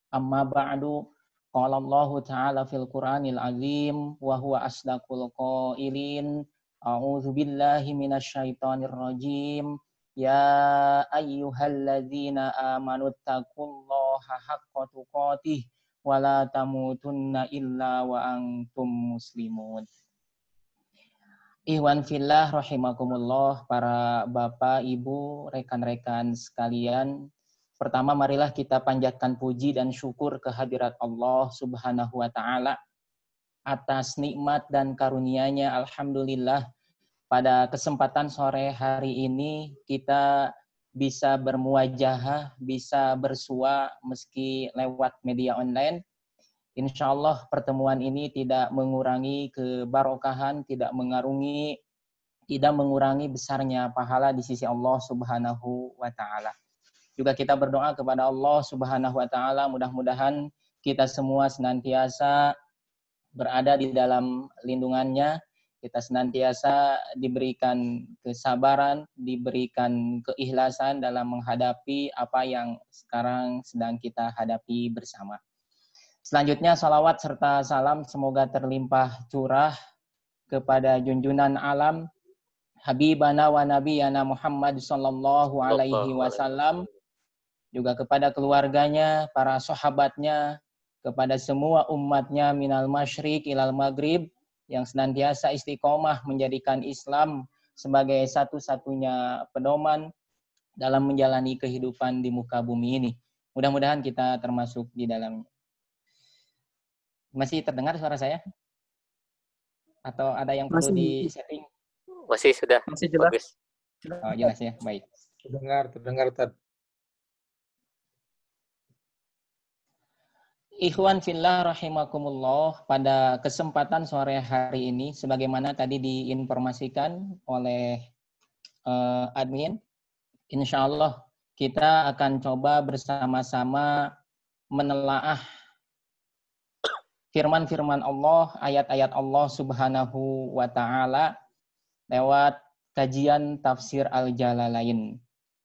Amma ba'du, qala Allah Ta'ala fil Qur'anil Azim wa huwa asdaqul qailin. A'udzu billahi minasyaitonir rajim. Ya ayyuhalladzina amanu taqullaha haqqa tuqatih wa la tamutunna illa wa antum muslimun. Ikhwan fillah rahimakumullah, para bapak, ibu, rekan-rekan sekalian. Pertama, marilah kita panjatkan puji dan syukur kehadirat Allah Subhanahu wa Ta'ala atas nikmat dan karunia-Nya. Alhamdulillah, pada kesempatan sore hari ini kita bisa bermuwajahah, bisa bersua meski lewat media online. Insya Allah pertemuan ini tidak mengurangi kebarokahan, tidak mengurangi besarnya pahala di sisi Allah Subhanahu wa Ta'ala. Juga kita berdoa kepada Allah Subhanahu wa Ta'ala, mudah-mudahan kita semua senantiasa berada di dalam lindungannya, kita senantiasa diberikan kesabaran, diberikan keikhlasan dalam menghadapi apa yang sekarang sedang kita hadapi bersama. Selanjutnya salawat serta salam semoga terlimpah curah kepada junjunan alam Habibana wa Nabiyana Muhammad sallallahu alaihi wasallam, juga kepada keluarganya, para sahabatnya, kepada semua umatnya minal masyriq ilal maghrib yang senantiasa istiqomah menjadikan Islam sebagai satu-satunya pedoman dalam menjalani kehidupan di muka bumi ini. Mudah-mudahan kita termasuk di dalamnya. Masih terdengar suara saya? Atau ada yang perlu di-setting? Masih sudah. Masih jelas. Bagus. Oh, jelas ya, baik. Terdengar Tad. Ikhwan fillah rahimakumullah, pada kesempatan sore hari ini sebagaimana tadi diinformasikan oleh admin, insya Allah kita akan coba bersama-sama menelaah firman-firman Allah, ayat-ayat Allah Subhanahu wa Ta'ala lewat kajian tafsir Al-Jalalain.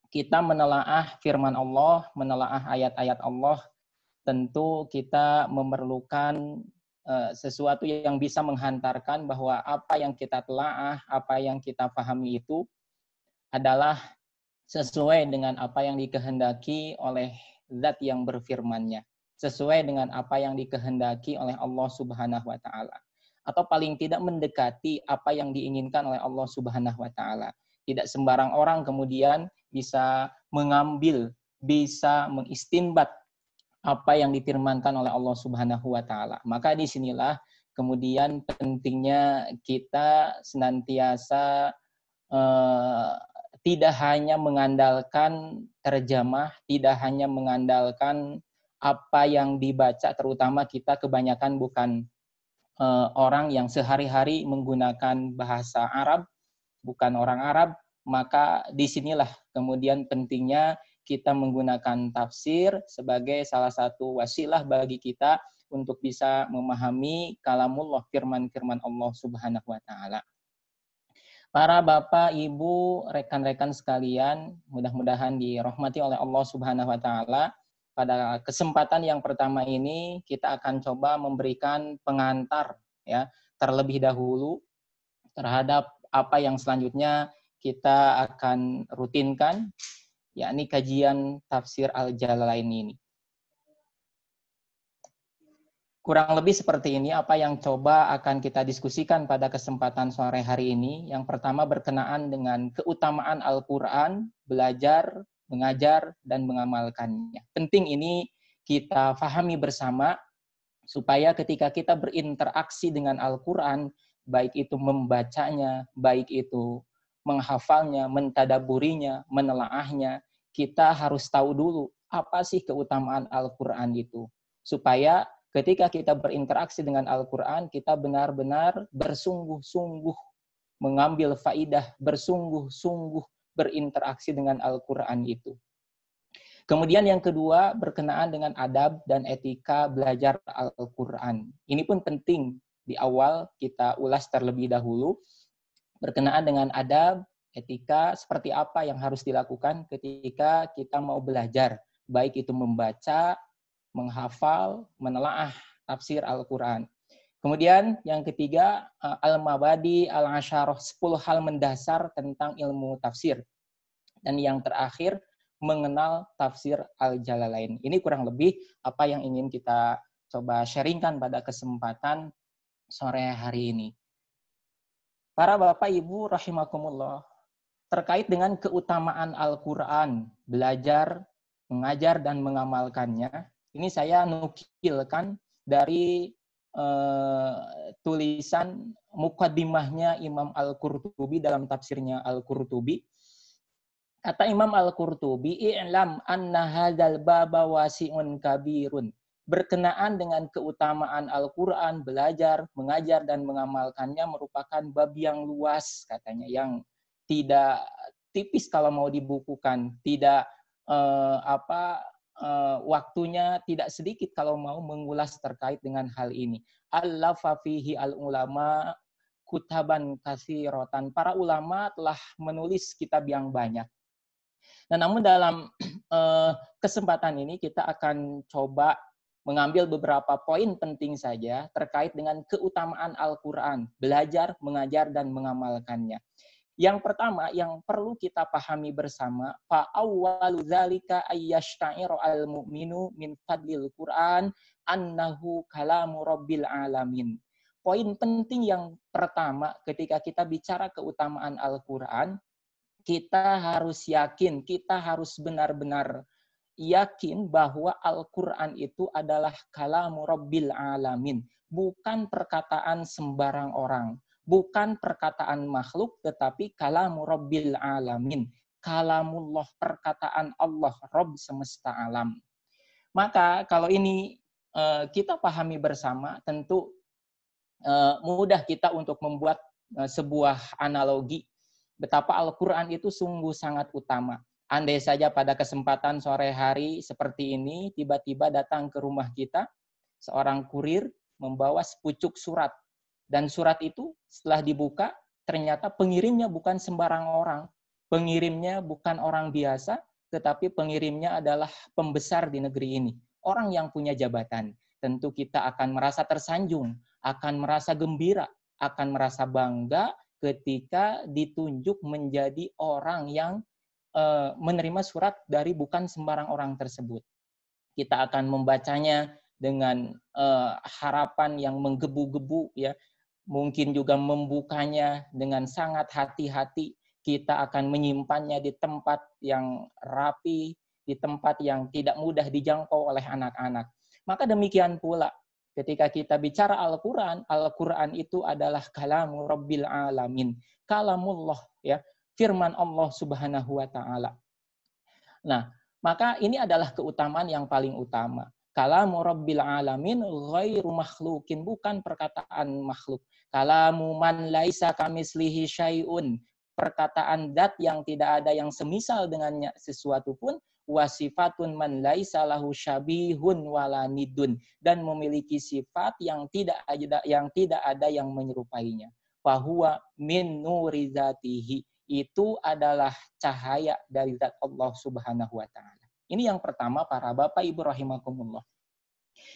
Kita menelaah firman Allah, menelaah ayat-ayat Allah, tentu kita memerlukan sesuatu yang bisa menghantarkan bahwa apa yang kita telaah, apa yang kita pahami itu adalah sesuai dengan apa yang dikehendaki oleh zat yang berfirman-Nya, sesuai dengan apa yang dikehendaki oleh Allah Subhanahu wa Ta'ala, atau paling tidak mendekati apa yang diinginkan oleh Allah Subhanahu wa Ta'ala. Tidak sembarang orang kemudian bisa mengambil, bisa mengistinbat apa yang difirmankan oleh Allah Subhanahu wa Ta'ala. Maka disinilah kemudian pentingnya kita senantiasa tidak hanya mengandalkan terjemah, tidak hanya mengandalkan apa yang dibaca, terutama kita kebanyakan bukan orang yang sehari-hari menggunakan bahasa Arab, bukan orang Arab, maka disinilah kemudian pentingnya kita menggunakan tafsir sebagai salah satu wasilah bagi kita untuk bisa memahami kalamullah, firman-firman Allah Subhanahu wa Ta'ala. Para bapak, ibu, rekan-rekan sekalian, mudah-mudahan dirahmati oleh Allah Subhanahu wa Ta'ala. Pada kesempatan yang pertama ini kita akan coba memberikan pengantar ya terlebih dahulu terhadap apa yang selanjutnya kita akan rutinkan, yakni kajian tafsir Al-Jalalain ini. Kurang lebih seperti ini apa yang coba akan kita diskusikan pada kesempatan sore hari ini. Yang pertama berkenaan dengan keutamaan Al-Quran, belajar, mengajar, dan mengamalkannya. Penting ini kita fahami bersama supaya ketika kita berinteraksi dengan Al-Quran, baik itu membacanya, baik itu menghafalnya, mentadaburinya, menelaahnya, kita harus tahu dulu apa sih keutamaan Al-Quran itu. Supaya ketika kita berinteraksi dengan Al-Quran, kita benar-benar bersungguh-sungguh mengambil faidah, bersungguh-sungguh berinteraksi dengan Al-Quran itu. Kemudian yang kedua berkenaan dengan adab dan etika belajar Al-Quran. Ini pun penting di awal kita ulas terlebih dahulu. Berkenaan dengan adab, etika, seperti apa yang harus dilakukan ketika kita mau belajar. Baik itu membaca, menghafal, menelaah tafsir Al-Quran. Kemudian yang ketiga, al-mabadi al-asyarah, 10 hal mendasar tentang ilmu tafsir. Dan yang terakhir, mengenal tafsir Al-Jalalain. Ini kurang lebih apa yang ingin kita coba sharingkan pada kesempatan sore hari ini. Para Bapak Ibu rahimakumullah, terkait dengan keutamaan Al-Quran, belajar, mengajar, dan mengamalkannya, ini saya nukilkan dari tulisan muqaddimahnya Imam Al-Qurtubi dalam tafsirnya Al-Qurtubi. Kata Imam Al-Qurtubi, "I'lam anna hadzal baba wasi'un kabirun." Berkenaan dengan keutamaan Al-Quran, belajar, mengajar, dan mengamalkannya merupakan bab yang luas, katanya, yang tidak tipis kalau mau dibukukan, tidak waktunya tidak sedikit kalau mau mengulas terkait dengan hal ini. Allafa fihi al-ulama kutaban katsiratan. Para ulama telah menulis kitab yang banyak. Nah, namun dalam kesempatan ini kita akan coba mengambil beberapa poin penting saja terkait dengan keutamaan Al-Quran, belajar, mengajar, dan mengamalkannya. Yang pertama, yang perlu kita pahami bersama, fa'awwalu dzalika ayyashta'ira al-mu'minu min fadlil Qur'an annahu kalamu rabbil alamin. Poin penting yang pertama ketika kita bicara keutamaan Al-Quran, kita harus yakin, kita harus benar-benar yakin bahwa Al-Quran itu adalah kalamu Rabbil Alamin. Bukan perkataan sembarang orang. Bukan perkataan makhluk, tetapi kalamu Rabbil Alamin. Kalamullah, perkataan Allah, Rabb semesta alam. Maka kalau ini kita pahami bersama, tentu mudah kita untuk membuat sebuah analogi betapa Al-Quran itu sungguh sangat utama. Andai saja pada kesempatan sore hari seperti ini, tiba-tiba datang ke rumah kita, seorang kurir membawa sepucuk surat. Dan surat itu setelah dibuka, ternyata pengirimnya bukan sembarang orang. Pengirimnya bukan orang biasa, tetapi pengirimnya adalah pembesar di negeri ini. Orang yang punya jabatan. Tentu kita akan merasa tersanjung, akan merasa gembira, akan merasa bangga ketika ditunjuk menjadi orang yang menerima surat dari bukan sembarang orang tersebut. Kita akan membacanya dengan harapan yang menggebu-gebu, ya. Mungkin juga membukanya dengan sangat hati-hati. Kita akan menyimpannya di tempat yang rapi, di tempat yang tidak mudah dijangkau oleh anak-anak. Maka demikian pula ketika kita bicara Al-Quran, Al-Quran itu adalah kalamu Rabbil Alamin. Kalamullah, ya. Firman Allah Subhanahu wa Ta'ala. Nah, maka ini adalah keutamaan yang paling utama. Kalamu Rabbil Alamin ghairu makhlukin, bukan perkataan makhluk. Kalamu man laisa kamislihi syai'un, perkataan zat yang tidak ada yang semisal dengannya sesuatu pun, wasifatun man laisa lahu syabihun wala nidun, dan memiliki sifat yang tidak ada yang menyerupainya. Fahuwa min nuri zatihi, itu adalah cahaya dari zat Allah Subhanahu wa Ta'ala. Ini yang pertama, para Bapak Ibu rahimakumullah.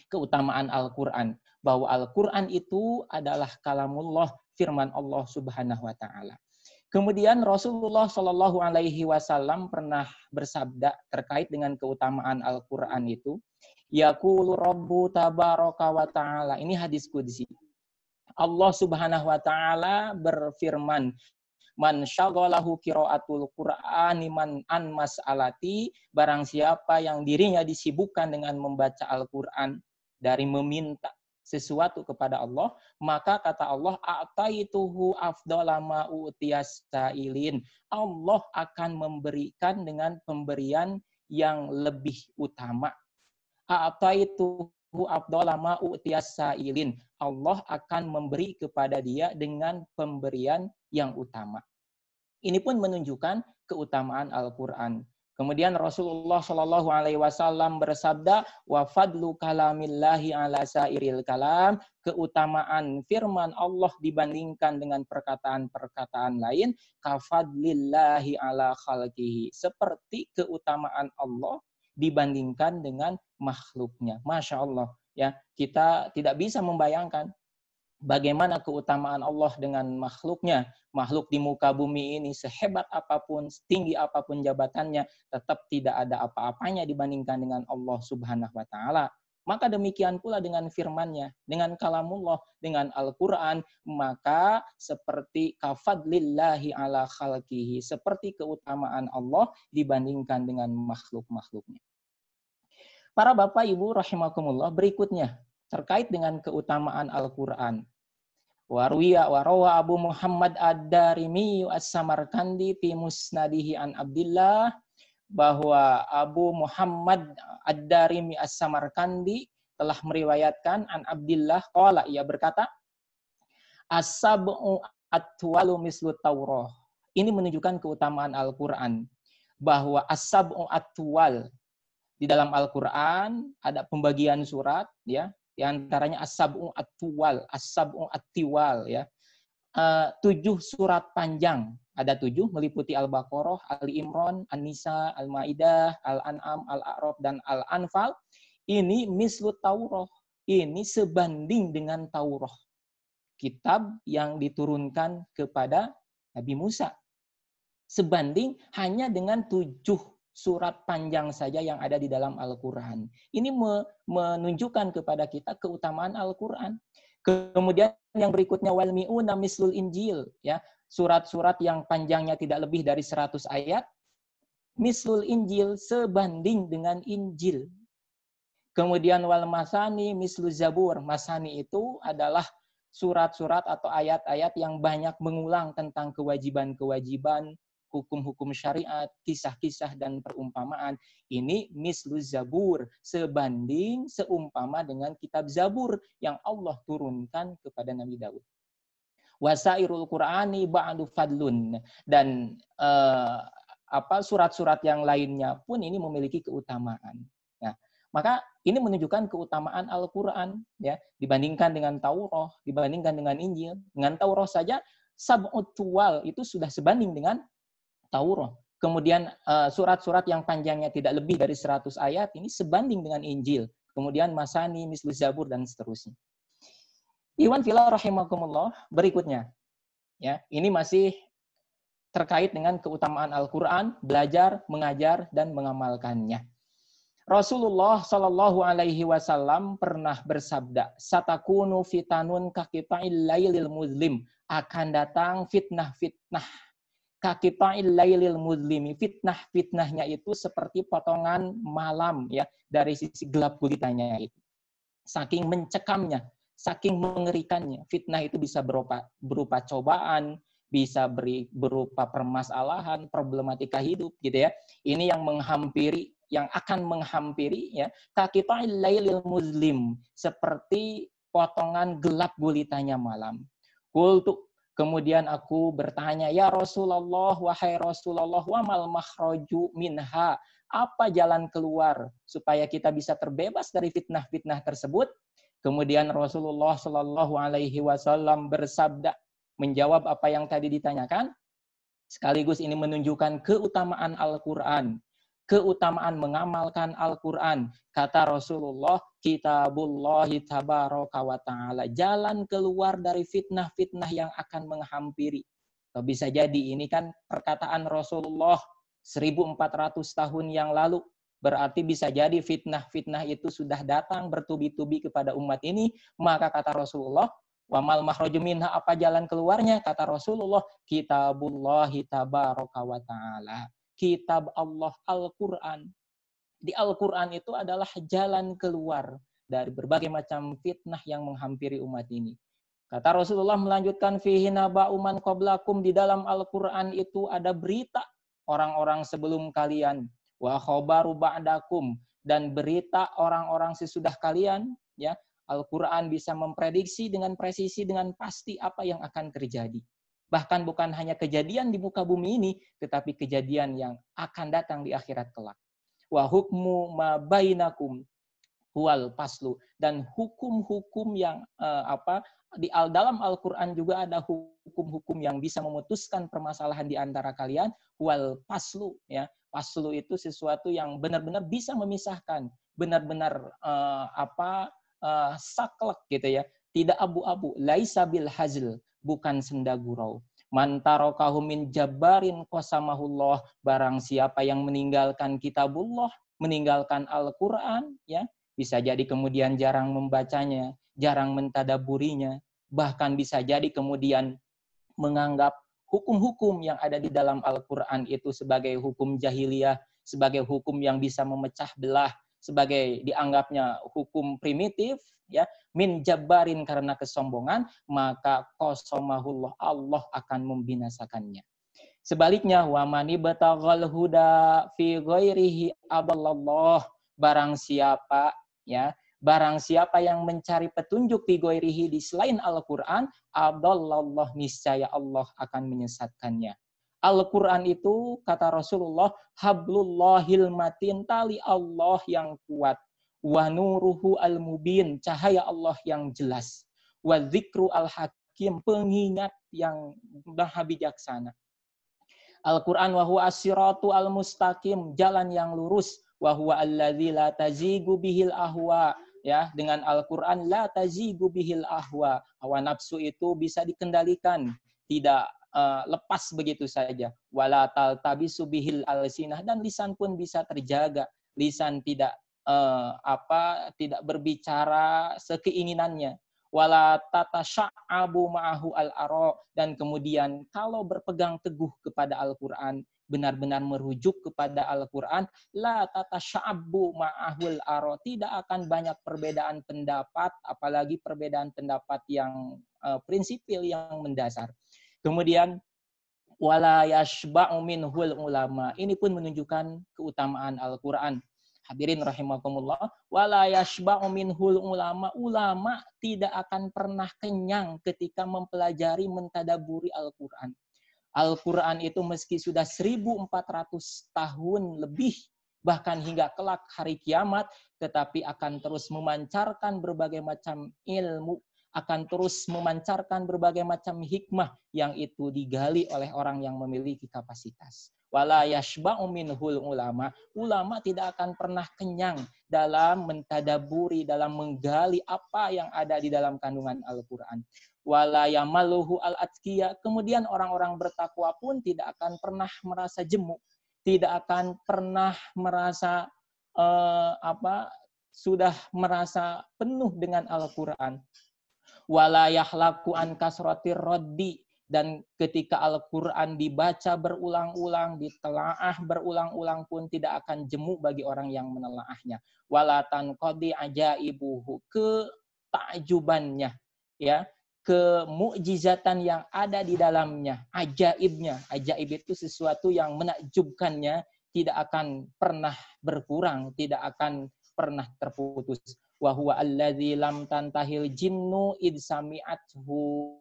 Keutamaan Al-Quran, bahwa Al-Quran itu adalah kalamullah, firman Allah Subhanahu wa Ta'ala. Kemudian Rasulullah Shallallahu Alaihi Wasallam pernah bersabda terkait dengan keutamaan Al-Quran itu, yaqulu Rabbu tabaraka wa ta'ala. Ini hadis qudsi. Allah Subhanahu wa Ta'ala berfirman, man syaghalahu qiraatul Qur'ani man an mas'alati, barang siapa yang dirinya disibukkan dengan membaca Al-Qur'an dari meminta sesuatu kepada Allah, maka kata Allah, a'taituhu afdhala ma utiyas sa'ilin. Allah akan memberikan dengan pemberian yang lebih utama. A'taituhu afdhala ma utiyas sa'ilin. Allah akan memberi kepada dia dengan pemberian yang utama. Ini pun menunjukkan keutamaan Al-Quran. Kemudian Rasulullah Shallallahu Alaihi Wasallam bersabda, wa fadlu kalamillahi ala sairil kalam, keutamaan firman Allah dibandingkan dengan perkataan-perkataan lain, kafadlillahi ala khalqihi, seperti keutamaan Allah dibandingkan dengan makhluknya. Masya Allah, ya, kita tidak bisa membayangkan bagaimana keutamaan Allah dengan makhluknya. Makhluk di muka bumi ini sehebat apapun, setinggi apapun jabatannya, tetap tidak ada apa-apanya dibandingkan dengan Allah Subhanahu wa taala. Maka demikian pula dengan firman-Nya, dengan kalamullah, dengan Al-Qur'an, maka seperti kafadlillahi ala khalqihi, seperti keutamaan Allah dibandingkan dengan makhluk-makhluknya. Para Bapak Ibu rahimakumullah, berikutnya terkait dengan keutamaan Al-Qur'an. Warawa Abu Muhammad Ad-Darimi As-Samarkandi fi musnadihi an Abdillah, bahwa Abu Muhammad Ad-Darimi As-Samarkandi telah meriwayatkan an Abdillah qala, ia berkata, as-sab'u atwalu mislu Taurah. Ini menunjukkan keutamaan Al-Qur'an, bahwa as-sab'u atwal, di dalam Al-Qur'an ada pembagian surat, ya. Di antaranya as-sab'u at-tuwal, as-sab'u at-tiwal, ya. 7 surat panjang, ada 7 meliputi Al-Baqarah, Ali Imran, An-Nisa, Al-Maidah, Al-An'am, Al-A'raf dan Al-Anfal. Ini mislu Taurah, ini sebanding dengan Taurah, kitab yang diturunkan kepada Nabi Musa. Sebanding hanya dengan 7 surat panjang saja yang ada di dalam Al-Quran. Ini menunjukkan kepada kita keutamaan Al-Quran. Kemudian yang berikutnya, wal mi'una mislul Injil, ya, surat-surat yang panjangnya tidak lebih dari 100 ayat, mislul Injil, sebanding dengan Injil. Kemudian wal masani mislu Zabur, masani itu adalah surat-surat atau ayat-ayat yang banyak mengulang tentang kewajiban-kewajiban, hukum-hukum syariat, kisah-kisah dan perumpamaan. Ini mislu Zabur, sebanding seumpama dengan kitab Zabur yang Allah turunkan kepada Nabi Daud. Wasairul Qur'ani ba'du fadlun, dan surat-surat yang lainnya pun ini memiliki keutamaan. Nah, maka ini menunjukkan keutamaan Al-Qur'an, ya, dibandingkan dengan Taurah, dibandingkan dengan Injil. Dengan Taurah saja sab'ut tuwal itu sudah sebanding dengan Taurah. Kemudian surat-surat yang panjangnya tidak lebih dari 100 ayat ini sebanding dengan Injil. Kemudian masani, mislu Zabur dan seterusnya. Iwan fillah rahimakumullah, berikutnya, ya, ini masih terkait dengan keutamaan Al-Qur'an, belajar, mengajar dan mengamalkannya. Rasulullah Shallallahu Alaihi Wasallam pernah bersabda, satakunu fitanun kakita'il lailil muslim, akan datang fitnah-fitnah kakita'il lailil muslimi. Fitnah-fitnahnya itu seperti potongan malam, ya, dari sisi gelap gulitanya itu. Saking mencekamnya, saking mengerikannya. Fitnah itu bisa berupa cobaan, bisa berupa permasalahan, problematika hidup, gitu ya. Ini yang menghampiri, yang akan menghampiri, ya, kakita'il lailil muslim, seperti potongan gelap gulitanya malam. Qultu, kemudian aku bertanya, ya Rasulullah, wahai Rasulullah, wa mal makhraju minha, apa jalan keluar supaya kita bisa terbebas dari fitnah-fitnah tersebut? Kemudian Rasulullah Shallallahu Alaihi Wasallam bersabda, menjawab apa yang tadi ditanyakan, sekaligus ini menunjukkan keutamaan Al-Quran, keutamaan mengamalkan Al-Quran. Kata Rasulullah, kitabullahi tabaraka wa ta'ala, jalan keluar dari fitnah-fitnah yang akan menghampiri. Atau bisa jadi ini kan perkataan Rasulullah 1400 tahun yang lalu. Berarti bisa jadi fitnah-fitnah itu sudah datang bertubi-tubi kepada umat ini. Maka kata Rasulullah, wa mal makhraju minha, apa jalan keluarnya? Kata Rasulullah, kitabullahi tabaraka wa ta'ala, kitab Allah, Al-Quran. Di Al-Quran itu adalah jalan keluar dari berbagai macam fitnah yang menghampiri umat ini. Kata Rasulullah melanjutkan, fihi naba'u man qablakum, di dalam Al-Quran itu ada berita orang-orang sebelum kalian, wa khabaru ba'dakum, dan berita orang-orang sesudah kalian, ya. Al-Quran bisa memprediksi dengan presisi, dengan pasti apa yang akan terjadi. Bahkan bukan hanya kejadian di muka bumi ini, tetapi kejadian yang akan datang di akhirat kelak. Wa hukmu ma bainakum huwal paslu, dan hukum-hukum yang di dalam Al-Qur'an juga ada hukum-hukum yang bisa memutuskan permasalahan di antara kalian, wal paslu, ya. Faslu itu sesuatu yang benar-benar bisa memisahkan, benar-benar saklek gitu ya. Tidak abu-abu, laisa bil hazl, bukan senda gurau. Man tarakahu min jabbarin qasamahullah, barang siapa yang meninggalkan kitabullah, meninggalkan Al-Qur'an ya, bisa jadi kemudian jarang membacanya, jarang mentadaburinya, bahkan bisa jadi kemudian menganggap hukum-hukum yang ada di dalam Al-Quran itu sebagai hukum jahiliyah, sebagai hukum yang bisa memecah belah, sebagai dianggapnya hukum primitif, ya, min jabbarin karena kesombongan, maka qasomahullah, Allah akan membinasakannya. Sebaliknya, wa mani bataghal huda fi ghairihi adallallah, barang siapa ya, barang siapa yang mencari petunjuk fi ghairihi di selain Al-Qur'an, adallallah, niscaya Allah akan menyesatkannya. Al-Qur'an itu kata Rasulullah, hablullahil matin, tali Allah yang kuat, wa nuruhu al-mubin, cahaya Allah yang jelas, wa dzikru al-hakim, pengingat yang maha bijaksana. Al-Quran wa huwa as-siratu al-mustaqim, jalan yang lurus, wa huwa alladzi la tazigu bihil ahwa, ya, dengan Al-Quran la tazigu bihil ahwa, hawa nafsu itu bisa dikendalikan, tidak lepas begitu saja, wala taltabisu bihil alsinah, dan lisan pun bisa terjaga, lisan tidak tidak berbicara sekeinginannya, wala tatasya'abu ma'ahu al-ara, dan kemudian kalau berpegang teguh kepada Al-Qur'an, benar-benar merujuk kepada Al-Qur'an, la tatasya'abu ma'ahu al-ara, tidak akan banyak perbedaan pendapat, apalagi perbedaan pendapat yang prinsipil, yang mendasar. Kemudian wala yashba'u minhul ulama, ini pun menunjukkan keutamaan Al-Qur'an. Hadirin rahimakumullah, wala yashba'u minhul ulama, ulama tidak akan pernah kenyang ketika mempelajari, mentadaburi Al-Qur'an. Al-Qur'an itu meski sudah 1400 tahun lebih, bahkan hingga kelak hari kiamat, tetapi akan terus memancarkan berbagai macam ilmu, akan terus memancarkan berbagai macam hikmah yang itu digali oleh orang yang memiliki kapasitas. Wala yashba'u minhul ulama, ulama tidak akan pernah kenyang dalam mentadaburi, dalam menggali apa yang ada di dalam kandungan Al-Qur'an. Wala yamalluhu al-atqiya, kemudian orang-orang bertakwa pun tidak akan pernah merasa jemu, tidak akan pernah merasa sudah merasa penuh dengan Al-Qur'an. Wala yahlaku an kasratir raddi, dan ketika Al-Quran dibaca berulang-ulang, ditelaah berulang-ulang pun tidak akan jemu bagi orang yang menelaahnya. Wala tanqadi ajaibuhu, ketakjubannya, ya, kemukjizatan yang ada di dalamnya, ajaibnya. Ajaib itu sesuatu yang menakjubkannya, tidak akan pernah berkurang, tidak akan pernah terputus. Wa huwa alladzi lam tantahil jinnu id sami'athu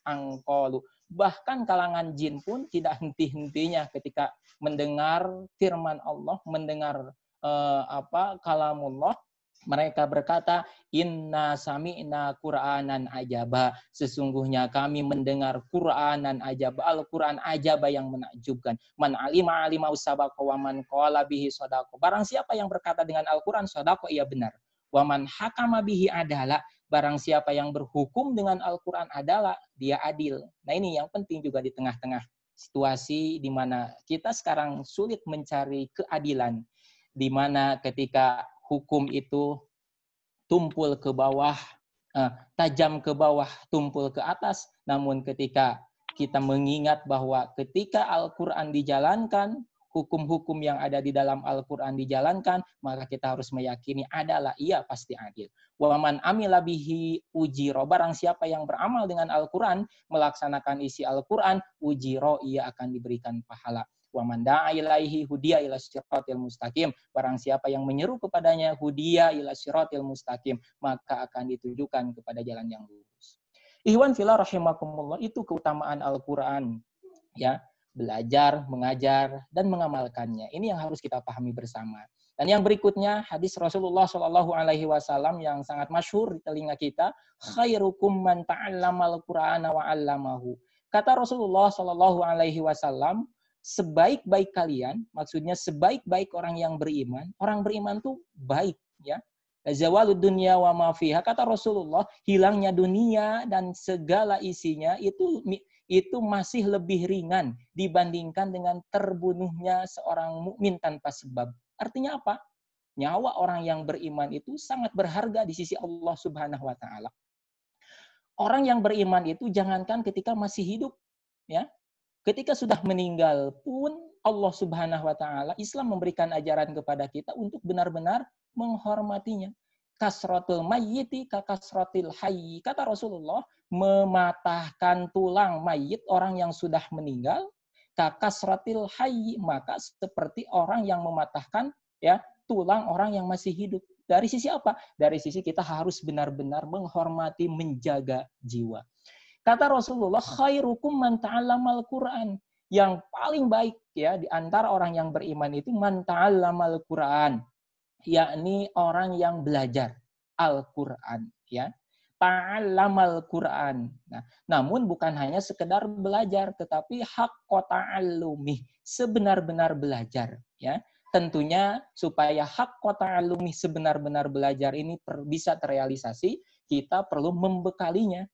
angqalu, bahkan kalangan jin pun tidak henti-hentinya ketika mendengar firman Allah, mendengar kalamullah, mereka berkata, inna sami'na qur'anan ajaba, sesungguhnya kami mendengar Qur'anan ajaba, Al-Qur'an ajaba yang menakjubkan. Man alima alima usabaqa wa man qala bihi shadaqa, barang siapa yang berkata dengan Al-Qur'an shadaqa, ia benar. Wa man hakama bihi adala, barang siapa yang berhukum dengan Al-Qur'an adalah dia adil. Nah, ini yang penting juga di tengah-tengah situasi di mana kita sekarang sulit mencari keadilan, di mana ketika hukum itu tumpul ke bawah, tajam ke bawah, tumpul ke atas. Namun ketika kita mengingat bahwa ketika Al-Qur'an dijalankan, hukum-hukum yang ada di dalam Al-Qur'an dijalankan, maka kita harus meyakini adalah ia pasti adil. Wa man amila bihi ujiro, barang siapa yang beramal dengan Al-Qur'an, melaksanakan isi Al-Qur'an, ujiro, ia akan diberikan pahala. Wa man da'a ilaihi hudiya ila siratil mustaqim, barang siapa yang menyeru kepadanya hudiya ila siratil mustaqim, maka akan ditujukan kepada jalan yang lurus. Ikhwan fillah rahimakumullah, itu keutamaan Al-Qur'an, ya. Belajar, mengajar, dan mengamalkannya. Ini yang harus kita pahami bersama. Dan yang berikutnya, hadis Rasulullah SAW yang sangat masyhur di telinga kita, khairukum man ta'allamal Qur'ana wa 'allamahu. Kata Rasulullah SAW, sebaik-baik kalian, maksudnya sebaik-baik orang beriman tuh baik, ya. Zawalud dunya wa ma fiha, kata Rasulullah, hilangnya dunia dan segala isinya itu masih lebih ringan dibandingkan dengan terbunuhnya seorang mukmin tanpa sebab. Artinya apa? Nyawa orang yang beriman itu sangat berharga di sisi Allah Subhanahu wa taala. Orang yang beriman itu jangankan ketika masih hidup, ya. Ketika sudah meninggal pun Allah Subhanahu wa taala, Islam memberikan ajaran kepada kita untuk benar-benar menghormatinya. Kasratul mayyiti ka kasratil hayyi. Kata Rasulullah, mematahkan tulang mayit orang yang sudah meninggal, ka kasratil hayyi, maka seperti orang yang mematahkan, ya, tulang orang yang masih hidup. Dari sisi apa? Dari sisi kita harus benar-benar menghormati, menjaga jiwa. Kata Rasulullah, khairukum man ta'allamal Qur'an. Yang paling baik, ya, di antara orang yang beriman itu man ta'allamal Qur'an, yakni orang yang belajar Al-Qur'an, ya. Ta'allamal Qur'an. Nah, namun bukan hanya sekedar belajar, tetapi haqqa ta'allumi, sebenar-benar belajar, ya. Tentunya supaya haqqa ta'allumi, sebenar-benar belajar ini bisa terrealisasi, kita perlu membekalinya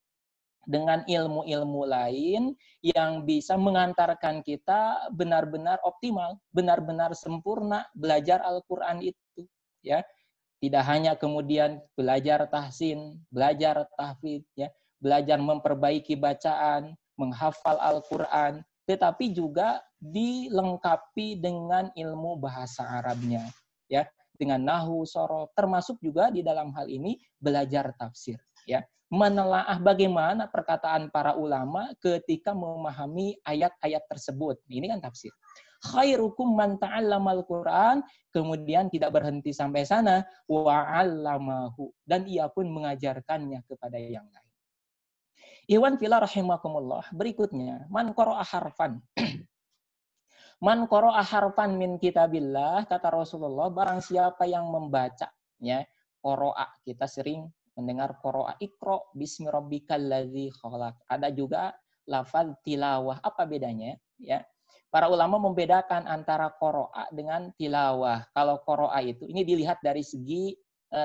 dengan ilmu-ilmu lain yang bisa mengantarkan kita benar-benar optimal, benar-benar sempurna belajar Al-Qur'an itu, ya. Tidak hanya kemudian belajar tahsin, belajar tahfidz, ya, belajar memperbaiki bacaan, menghafal Al-Qur'an, tetapi juga dilengkapi dengan ilmu bahasa Arabnya, ya, dengan nahwu, sorof, termasuk juga di dalam hal ini belajar tafsir, ya. Menelaah bagaimana perkataan para ulama ketika memahami ayat-ayat tersebut. Ini kan tafsir. Khairukum man ta'allamal Qur'an, kemudian tidak berhenti sampai sana, wa 'allamahu, dan ia pun mengajarkannya kepada yang lain. Ikhwan fillah rahimakumullah, berikutnya, man qara'a harfan. Man qara'a harfan min kitabillah, kata Rasulullah, barang siapa yang membaca, ya, qara'a, kita sering mendengar qara'a, iqra bismi rabbikal ladzi khalaq. Ada juga lafaz tilawah. Apa bedanya? Ya. Para ulama membedakan antara qara'a dengan tilawah. Kalau qara'a itu, ini dilihat dari segi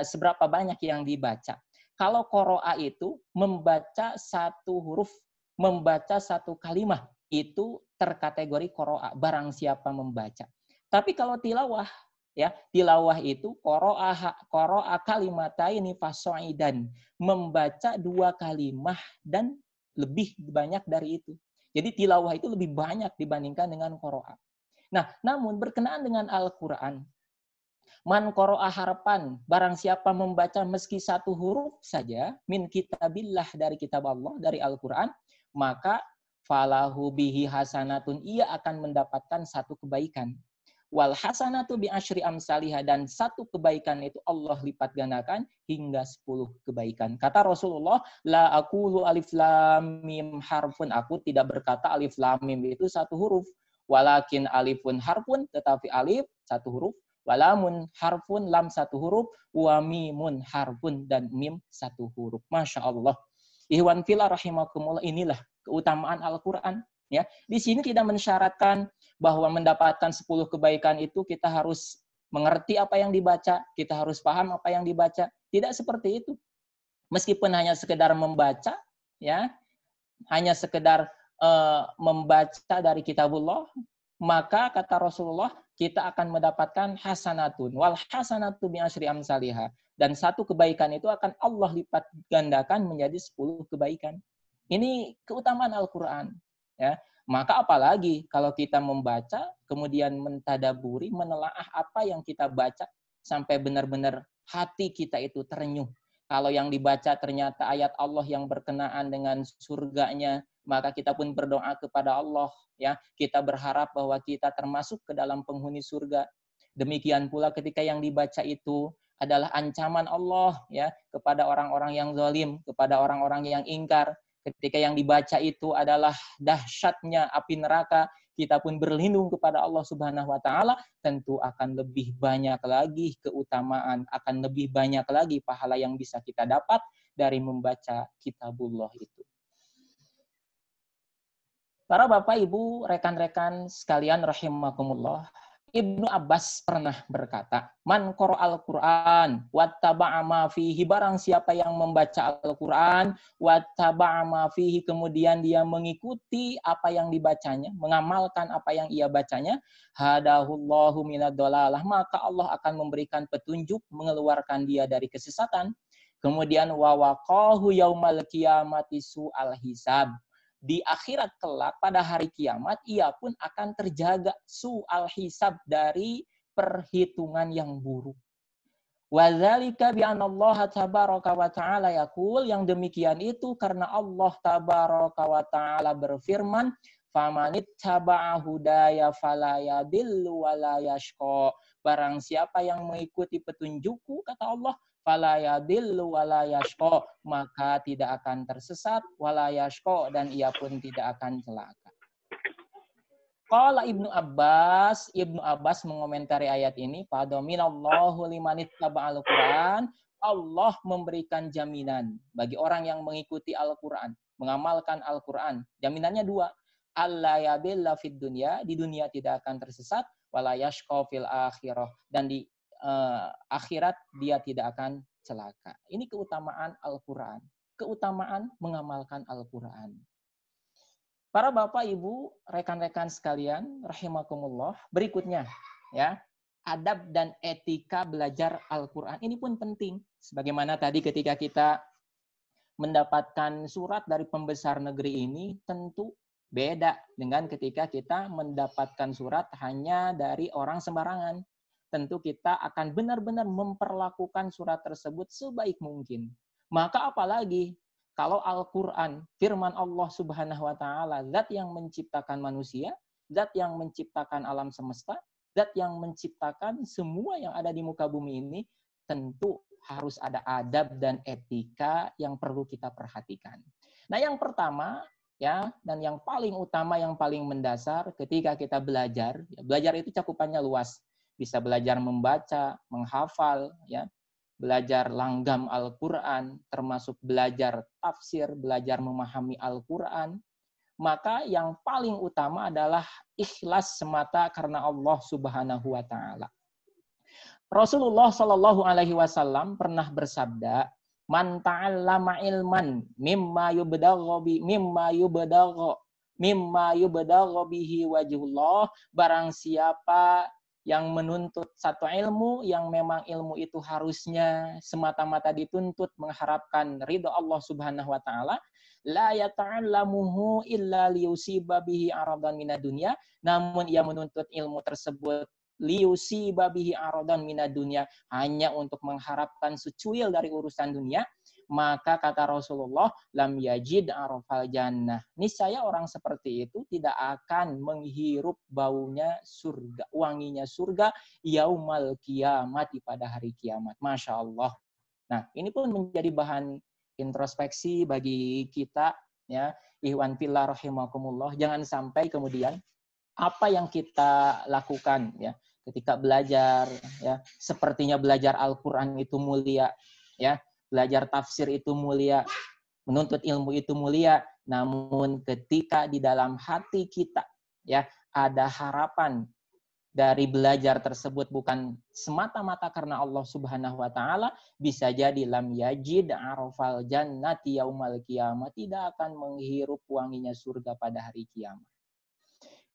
seberapa banyak yang dibaca. Kalau qara'a itu membaca satu huruf, membaca satu kalimat, itu terkategori qara'a, barang siapa membaca. Tapi kalau tilawah, ya, tilawah itu qara'a kalimataini fasaidan, membaca dua kalimah dan lebih banyak dari itu. Jadi tilawah itu lebih banyak dibandingkan dengan qara'a. Nah, namun berkenaan dengan Al-Qur'an, man qara'a harfan, barang siapa membaca meski satu huruf saja min kitabillah, dari kitab Allah, dari Al-Qur'an, maka falahu bihi hasanatun, ia akan mendapatkan satu kebaikan. Wal hasanatu bi asyri amsalihah, dan satu kebaikan itu Allah lipat gandakan hingga 10 kebaikan. Kata Rasulullah, la aqulu alif lam mim harfun, aku tidak berkata alif lam mim itu satu huruf, walakin alifun harfun, tetapi alif satu huruf, walamun harfun, lam satu huruf, wa mimun harfun, dan mim satu huruf. Masya Allah. Ikhwan fillah rahimakumullah, inilah keutamaan Al-Qur'an, ya. Di sini tidak mensyaratkan bahwa mendapatkan 10 kebaikan itu kita harus mengerti apa yang dibaca, kita harus paham apa yang dibaca. Tidak seperti itu. Meskipun hanya sekedar membaca, ya, hanya sekedar membaca dari kitabullah, maka kata Rasulullah, kita akan mendapatkan hasanatun. Wal hasanatu bi asyri amsalihah. Dan satu kebaikan itu akan Allah lipat gandakan menjadi 10 kebaikan. Ini keutamaan Al-Qur'an, ya. Maka apalagi kalau kita membaca, kemudian mentadaburi, menelaah apa yang kita baca, sampai benar-benar hati kita itu terenyuh. Kalau yang dibaca ternyata ayat Allah yang berkenaan dengan surganya, maka kita pun berdoa kepada Allah, ya. Kita berharap bahwa kita termasuk ke dalam penghuni surga. Demikian pula ketika yang dibaca itu adalah ancaman Allah, ya, kepada orang-orang yang zalim, kepada orang-orang yang ingkar. Ketika yang dibaca itu adalah dahsyatnya api neraka, kita pun berlindung kepada Allah Subhanahu wa taala, tentu akan lebih banyak lagi keutamaan, akan lebih banyak lagi pahala yang bisa kita dapat dari membaca kitabullah itu. Para Bapak, Ibu, rekan-rekan sekalian rahimakumullah, Ibnu Abbas pernah berkata, "Man qara'al Qur'an wattaba'a ma fihi," barang siapa yang membaca Al-Qur'an, wattaba'a ma fihi, kemudian dia mengikuti apa yang dibacanya, mengamalkan apa yang ia bacanya, hadahullahu minad dhalalah, maka Allah akan memberikan petunjuk, mengeluarkan dia dari kesesatan. Kemudian wa waqahu yaumal qiyamati su'al hisab. Di akhirat kelak pada hari kiamat ia pun akan terjaga su'al hisab dari perhitungan yang buruk. Wadzalika bi anallaha tabaraka wa ta'ala yaqul, yang demikian itu karena Allah tabaraka wa ta'ala berfirman, famanittaba'a hudaya fala yadillu wa la yashqa, barang siapa yang mengikuti petunjukku, kata Allah, fala yadillu wa la yashqa, maka tidak akan tersesat, wa la yashqa, dan ia pun tidak akan celaka. Qala Ibnu Abbas mengomentari ayat ini, fadaminallahu limanittaba'al Qur'an, Allah memberikan jaminan bagi orang yang mengikuti Al-Qur'an, mengamalkan Al-Qur'an. Jaminannya dua, alla yadilla fid dunya, di dunia tidak akan tersesat, wala yashqa fil akhirah, dan di akhirat dia tidak akan celaka. Ini keutamaan Al-Qur'an, keutamaan mengamalkan Al-Qur'an. Para Bapak, Ibu, rekan-rekan sekalian, rahimakumullah, berikutnya, ya, adab dan etika belajar Al-Quran. Ini pun penting. Sebagaimana tadi ketika kita mendapatkan surat dari pembesar negeri ini, tentu beda dengan ketika kita mendapatkan surat hanya dari orang sembarangan. Tentu kita akan benar-benar memperlakukan surat tersebut sebaik mungkin. Maka apalagi kalau Al-Quran, firman Allah Subhanahu wa Ta'ala, zat yang menciptakan manusia, zat yang menciptakan alam semesta, zat yang menciptakan semua yang ada di muka bumi ini, tentu harus ada adab dan etika yang perlu kita perhatikan. Nah, yang pertama, ya, dan yang paling utama, yang paling mendasar ketika kita belajar, belajar itu cakupannya luas. Bisa belajar membaca, menghafal, ya, belajar langgam Al-Quran, termasuk belajar tafsir, belajar memahami Al-Quran, maka yang paling utama adalah ikhlas semata karena Allah Subhanahu wa Ta'ala. Rasulullah Shallallahu Alaihi Wasallam pernah bersabda, "Man ta'allama ilman mimma yubdagha bihi wajhullah," barang siapa yang menuntut satu ilmu yang memang ilmu itu harusnya semata-mata dituntut mengharapkan ridho Allah Subhanahu wa Ta'ala, la yata'allamuhu illa liyusiba bihi aradan minad dunya, namun ia menuntut ilmu tersebut liyusiba bihi aradan minad dunya, hanya untuk mengharapkan secuil dari urusan dunia, maka kata Rasulullah, lam yajid arafal jannah, niscaya orang seperti itu tidak akan menghirup baunya surga, wanginya surga, yaumal kiamat, pada hari kiamat. Masya Allah. Nah, ini pun menjadi bahan introspeksi bagi kita, ya, ikhwan fillah rahimakumullah. Jangan sampai kemudian apa yang kita lakukan, ya, ketika belajar, ya, sepertinya belajar Al-Quran itu mulia, ya, belajar tafsir itu mulia, menuntut ilmu itu mulia, namun ketika di dalam hati kita, ya, ada harapan dari belajar tersebut bukan semata-mata karena Allah Subhanahu wa Ta'ala, bisa jadi lam yajid arafal jannati yaumal qiyamah, tidak akan menghirup wanginya surga pada hari kiamat.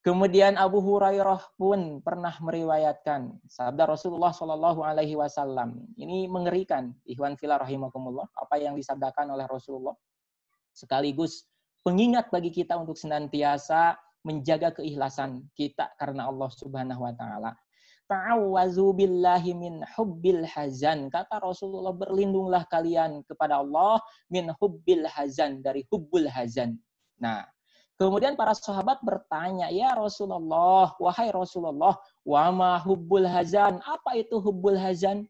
Kemudian Abu Hurairah pun pernah meriwayatkan sabda Rasulullah Shallallahu Alaihi Wasallam. Ini mengerikan, ikhwan fillah rahimakumullah, apa yang disabdakan oleh Rasulullah. Sekaligus pengingat bagi kita untuk senantiasa menjaga keikhlasan kita karena Allah Subhanahu Wa Taala. Ta'awwazu billahi min hubbil hazan. Kata Rasulullah, berlindunglah kalian kepada Allah min hubbil hazan, dari hubbul hazan. Nah, kemudian para sahabat bertanya, "Ya Rasulullah, wahai Rasulullah, wa ma hubbul hazan?" Apa itu hubbul hazan?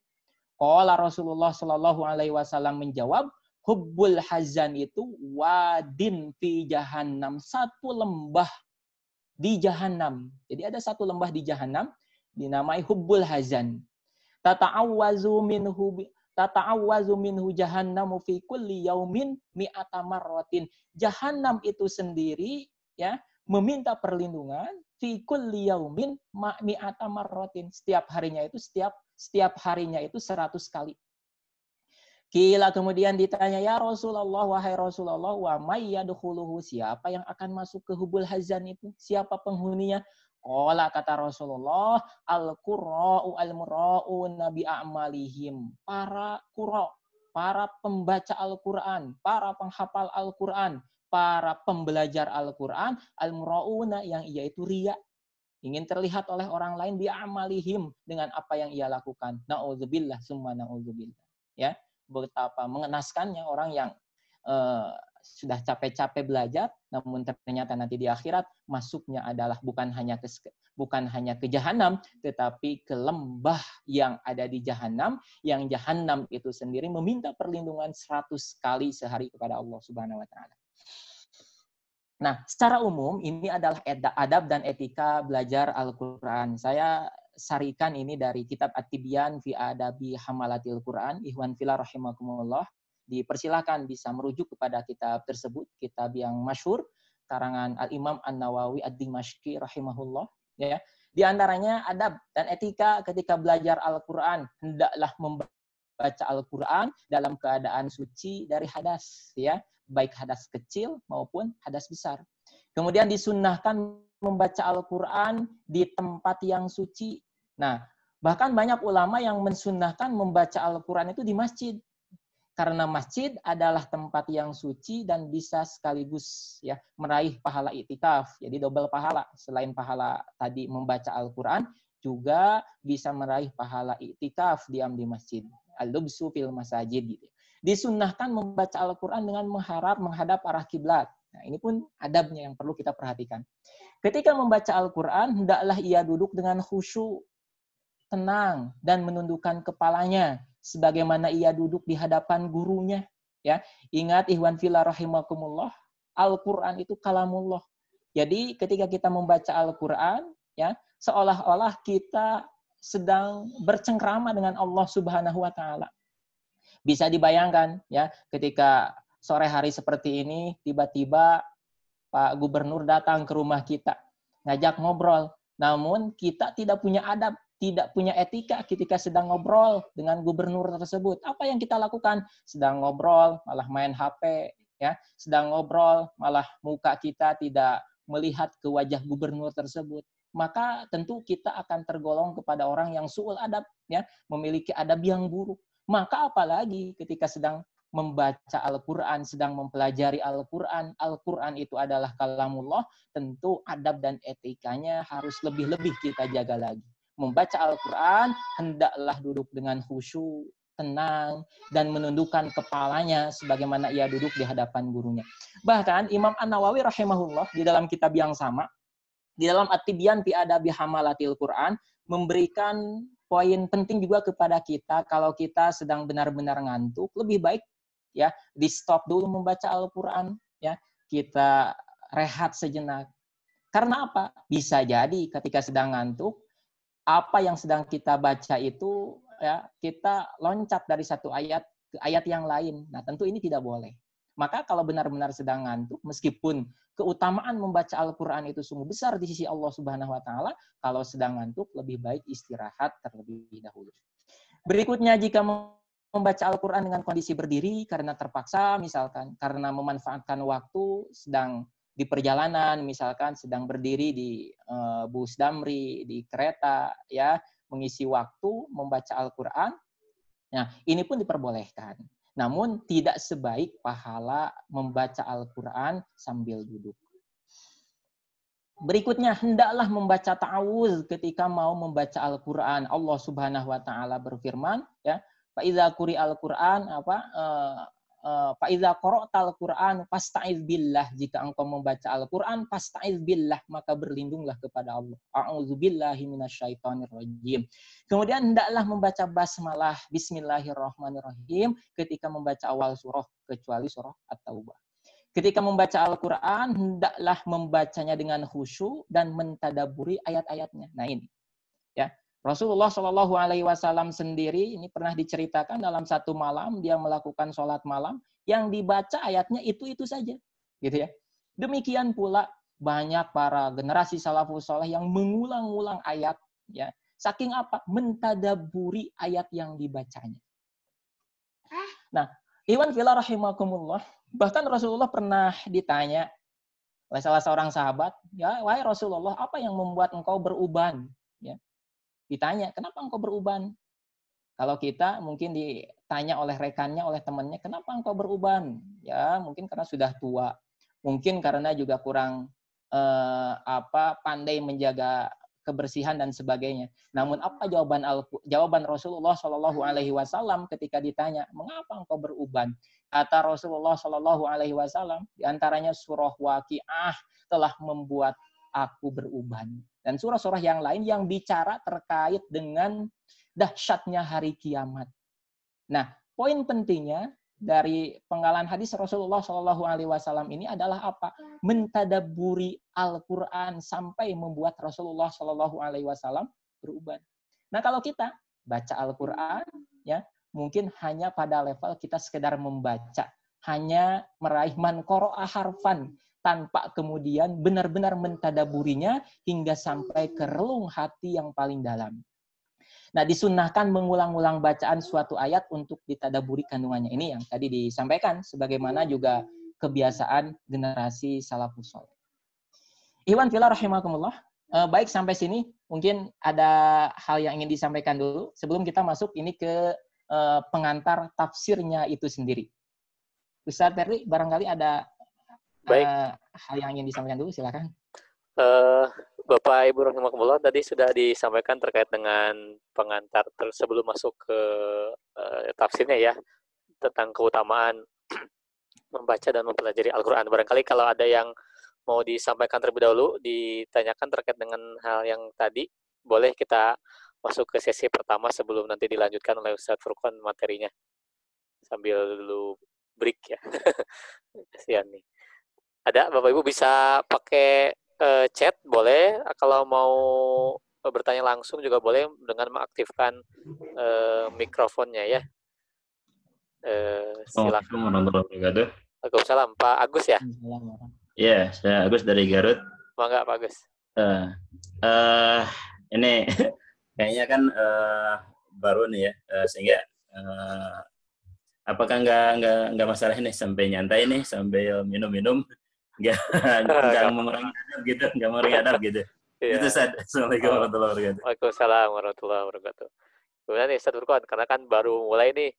Qala Rasulullah Shallallahu Alaihi Wasallam menjawab, hubbul hazan itu wadin fi jahannam, satu lembah di Jahannam. Jadi ada satu lembah di Jahannam dinamai hubbul hazan. Tata'awwazu minhu jahannamu fi kulli yaumin mi'ata marratin. Jahannam itu sendiri, ya, meminta perlindungan fi kulli yaumin mi'ata marratin. Setiap harinya itu 100 kali. Kila kemudian ditanya, ya Rasulullah, wahai Rasulullah, wa may yadkhuluhu, siapa yang akan masuk ke hubul hazan itu? Siapa penghuninya? Qala, kata Rasulullah, al-qurra'u al-mura'una bi a'malihim. Para qurra, para pembaca Al-Qur'an, para penghafal Al-Qur'an, para pembelajar Al-Qur'an, al-mura'una, yang ia itu riya, ingin terlihat oleh orang lain, bi a'malihim, dengan apa yang ia lakukan. Na'udzubillah summa na'udzubillah. Ya. Betapa mengenaskannya orang yang sudah capek-capek belajar, namun ternyata nanti di akhirat masuknya adalah bukan hanya ke jahanam, tetapi ke lembah yang ada di jahanam, yang jahanam itu sendiri meminta perlindungan 100 kali sehari kepada Allah Subhanahu wa taala. Nah, secara umum ini adalah adab dan etika belajar Al-Qur'an. Saya sarikan ini dari kitab At-Tibyan fi Adabi Hamalatil Quran, Ikhwan fillah rahimakumullah. Dipersilakan bisa merujuk kepada kitab tersebut, kitab yang masyhur karangan Al-Imam An-Nawawi Ad-Dimashqi rahimahullah, ya. Di antaranya adab dan etika ketika belajar Al-Qur'an, hendaklah membaca Al-Qur'an dalam keadaan suci dari hadas, ya, baik hadas kecil maupun hadas besar. Kemudian disunnahkan membaca Al-Quran di tempat yang suci. Nah, bahkan banyak ulama yang mensunnahkan membaca Al-Quran itu di masjid. Karena masjid adalah tempat yang suci dan bisa sekaligus ya meraih pahala iktikaf. Jadi double pahala. Selain pahala tadi membaca Al-Quran, juga bisa meraih pahala iktikaf diam di masjid. Al-lubsu fil masajid. Gitu. Disunnahkan membaca Al-Quran dengan menghadap arah kiblat. Nah, ini pun adabnya yang perlu kita perhatikan. Ketika membaca Al-Quran, hendaklah ia duduk dengan khusyuk, tenang, dan menundukkan kepalanya, sebagaimana ia duduk di hadapan gurunya. Ya, ingat ikhwan fillah rahimakumullah, Al-Quran itu kalamullah. Jadi ketika kita membaca Al-Quran, ya, seolah-olah kita sedang bercengkrama dengan Allah Subhanahu wa taala. Bisa dibayangkan ya, ketika sore hari seperti ini tiba-tiba Pak Gubernur datang ke rumah kita, ngajak ngobrol. Namun kita tidak punya adab, tidak punya etika ketika sedang ngobrol dengan gubernur tersebut. Apa yang kita lakukan? Sedang ngobrol, malah main HP, ya. Sedang ngobrol, malah muka kita tidak melihat ke wajah gubernur tersebut. Maka tentu kita akan tergolong kepada orang yang su'ul adab, ya, memiliki adab yang buruk. Maka apalagi ketika sedang membaca Al-Quran, sedang mempelajari Al-Quran, Al-Quran itu adalah kalamullah, tentu adab dan etikanya harus lebih-lebih kita jaga lagi. Membaca Al-Quran, hendaklah duduk dengan khusyuk, tenang, dan menundukkan kepalanya sebagaimana ia duduk di hadapan gurunya. Bahkan Imam An-Nawawi rahimahullah di dalam kitab yang sama, di dalam At-Tibyan fi Adabi Hamalatil Quran, memberikan poin penting juga kepada kita kalau kita sedang benar-benar ngantuk, lebih baik ya di stop dulu membaca Al-Quran, ya, kita rehat sejenak. Karena apa? Bisa jadi ketika sedang ngantuk, apa yang sedang kita baca itu ya kita loncat dari satu ayat ke ayat yang lain. Nah, tentu ini tidak boleh. Maka kalau benar-benar sedang ngantuk, meskipun keutamaan membaca Al-Quran itu sungguh besar di sisi Allah Subhanahu wa taala, kalau sedang ngantuk lebih baik istirahat terlebih dahulu. Berikutnya, jika membaca Al-Quran dengan kondisi berdiri karena terpaksa, misalkan karena memanfaatkan waktu sedang di perjalanan, misalkan sedang berdiri di bus damri, di kereta, ya, mengisi waktu membaca Al-Quran. Nah, ini pun diperbolehkan. Namun tidak sebaik pahala membaca Al-Quran sambil duduk. Berikutnya, hendaklah membaca ta'awuz ketika mau membaca Al-Quran. Allah Subhanahu wa taala berfirman, ya, Fa'idza quri'al Qur'an fa'idza qara'tal Qur'an fasta'iz billah, jika engkau membaca Al-Qur'an fasta'iz billah, maka berlindunglah kepada Allah. A'udzubillahi minasyaitonir rajim. Kemudian hendaklah membaca basmalah, bismillahirrahmanirrahim, ketika membaca awal surah kecuali surah At-Taubah. Ketika membaca Al-Qur'an hendaklah membacanya dengan khusyuk dan mentadaburi ayat-ayatnya. Nah ini, ya. Rasulullah Shallallahu Alaihi Wasallam sendiri ini pernah diceritakan dalam satu malam dia melakukan sholat malam yang dibaca ayatnya itu saja, gitu ya. Demikian pula banyak para generasi salafus saleh yang mengulang-ulang ayat, ya. Saking apa? Mentadaburi ayat yang dibacanya. Nah, iwan fillah rahimakumullah, bahkan Rasulullah pernah ditanya oleh salah seorang sahabat, ya, wahai Rasulullah, apa yang membuat engkau beruban? Ya, ditanya, kenapa engkau beruban? Kalau kita mungkin ditanya oleh rekannya, oleh temannya, kenapa engkau beruban? Ya, mungkin karena sudah tua, mungkin karena juga kurang pandai menjaga kebersihan dan sebagainya. Namun apa jawaban Rasulullah Shallallahu Alaihi Wasallam ketika ditanya, mengapa engkau beruban? Kata Rasulullah Shallallahu Alaihi Wasallam, diantaranya surah Waqiah telah membuat aku beruban. Dan surah-surah yang lain yang bicara terkait dengan dahsyatnya hari kiamat. Nah, poin pentingnya dari penggalan hadis Rasulullah Shallallahu Alaihi Wasallam ini adalah apa? Mentadaburi Al-Quran sampai membuat Rasulullah Shallallahu Alaihi Wasallam beruban. Nah, kalau kita baca Al-Quran, ya mungkin hanya pada level kita sekedar membaca, hanya meraih man qara'a harfan, tanpa kemudian benar-benar mentadaburinya hingga sampai ke relung hati yang paling dalam. Nah, disunnahkan mengulang-ulang bacaan suatu ayat untuk ditadaburi kandungannya. Ini yang tadi disampaikan, sebagaimana juga kebiasaan generasi salafus saleh. Iwan fillah rahimakumullah. Baik, sampai sini mungkin ada hal yang ingin disampaikan dulu sebelum kita masuk ini ke pengantar tafsirnya itu sendiri. Ustaz Terli, barangkali ada hal yang ingin disampaikan dulu, silakan. Bapak Ibu rahimakumullah, tadi sudah disampaikan terkait dengan pengantar sebelum masuk ke tafsirnya ya, tentang keutamaan membaca dan mempelajari Al-Quran. Barangkali kalau ada yang mau disampaikan terlebih dahulu, ditanyakan terkait dengan hal yang tadi, boleh kita masuk ke sesi pertama sebelum nanti dilanjutkan oleh Ustadz Furqan materinya. Sambil dulu break ya. Kasihan nih. Ada Bapak Ibu bisa pakai chat boleh, kalau mau bertanya langsung juga boleh dengan mengaktifkan mikrofonnya ya. Silakan. Waalaikumsalam, Pak Agus ya? Iya, saya Agus dari Garut. Mangga Pak Agus. Ini kayaknya kan baru nih ya, sehingga apakah nggak masalah ini sampai nyantai nih sambil minum-minum? Nggak mengurangi adab gitu, nggak mengurangi adab gitu. Iya. Itu Ustaz. Assalamualaikum warahmatullahi wabarakatuh. Waalaikumsalam warahmatullahi wabarakatuh. Kemudian nih Ustadz Furqan, karena kan baru mulai nih,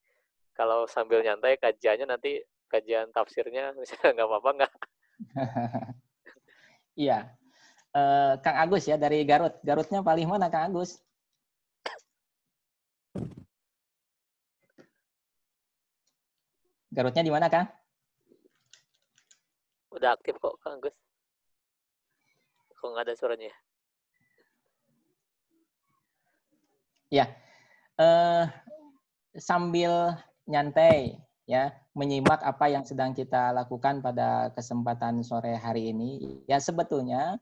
kalau sambil nyantai kajiannya nanti kajian tafsirnya misalnya nggak apa-apa nggak? Iya. Kang Agus ya dari Garut. Garutnya paling mana Kang Agus? Garutnya di mana Kang? Udah aktif kok Kang Agus. Kok nggak ada suaranya? Ya. Sambil nyantai ya, menyimak apa yang sedang kita lakukan pada kesempatan sore hari ini. Ya sebetulnya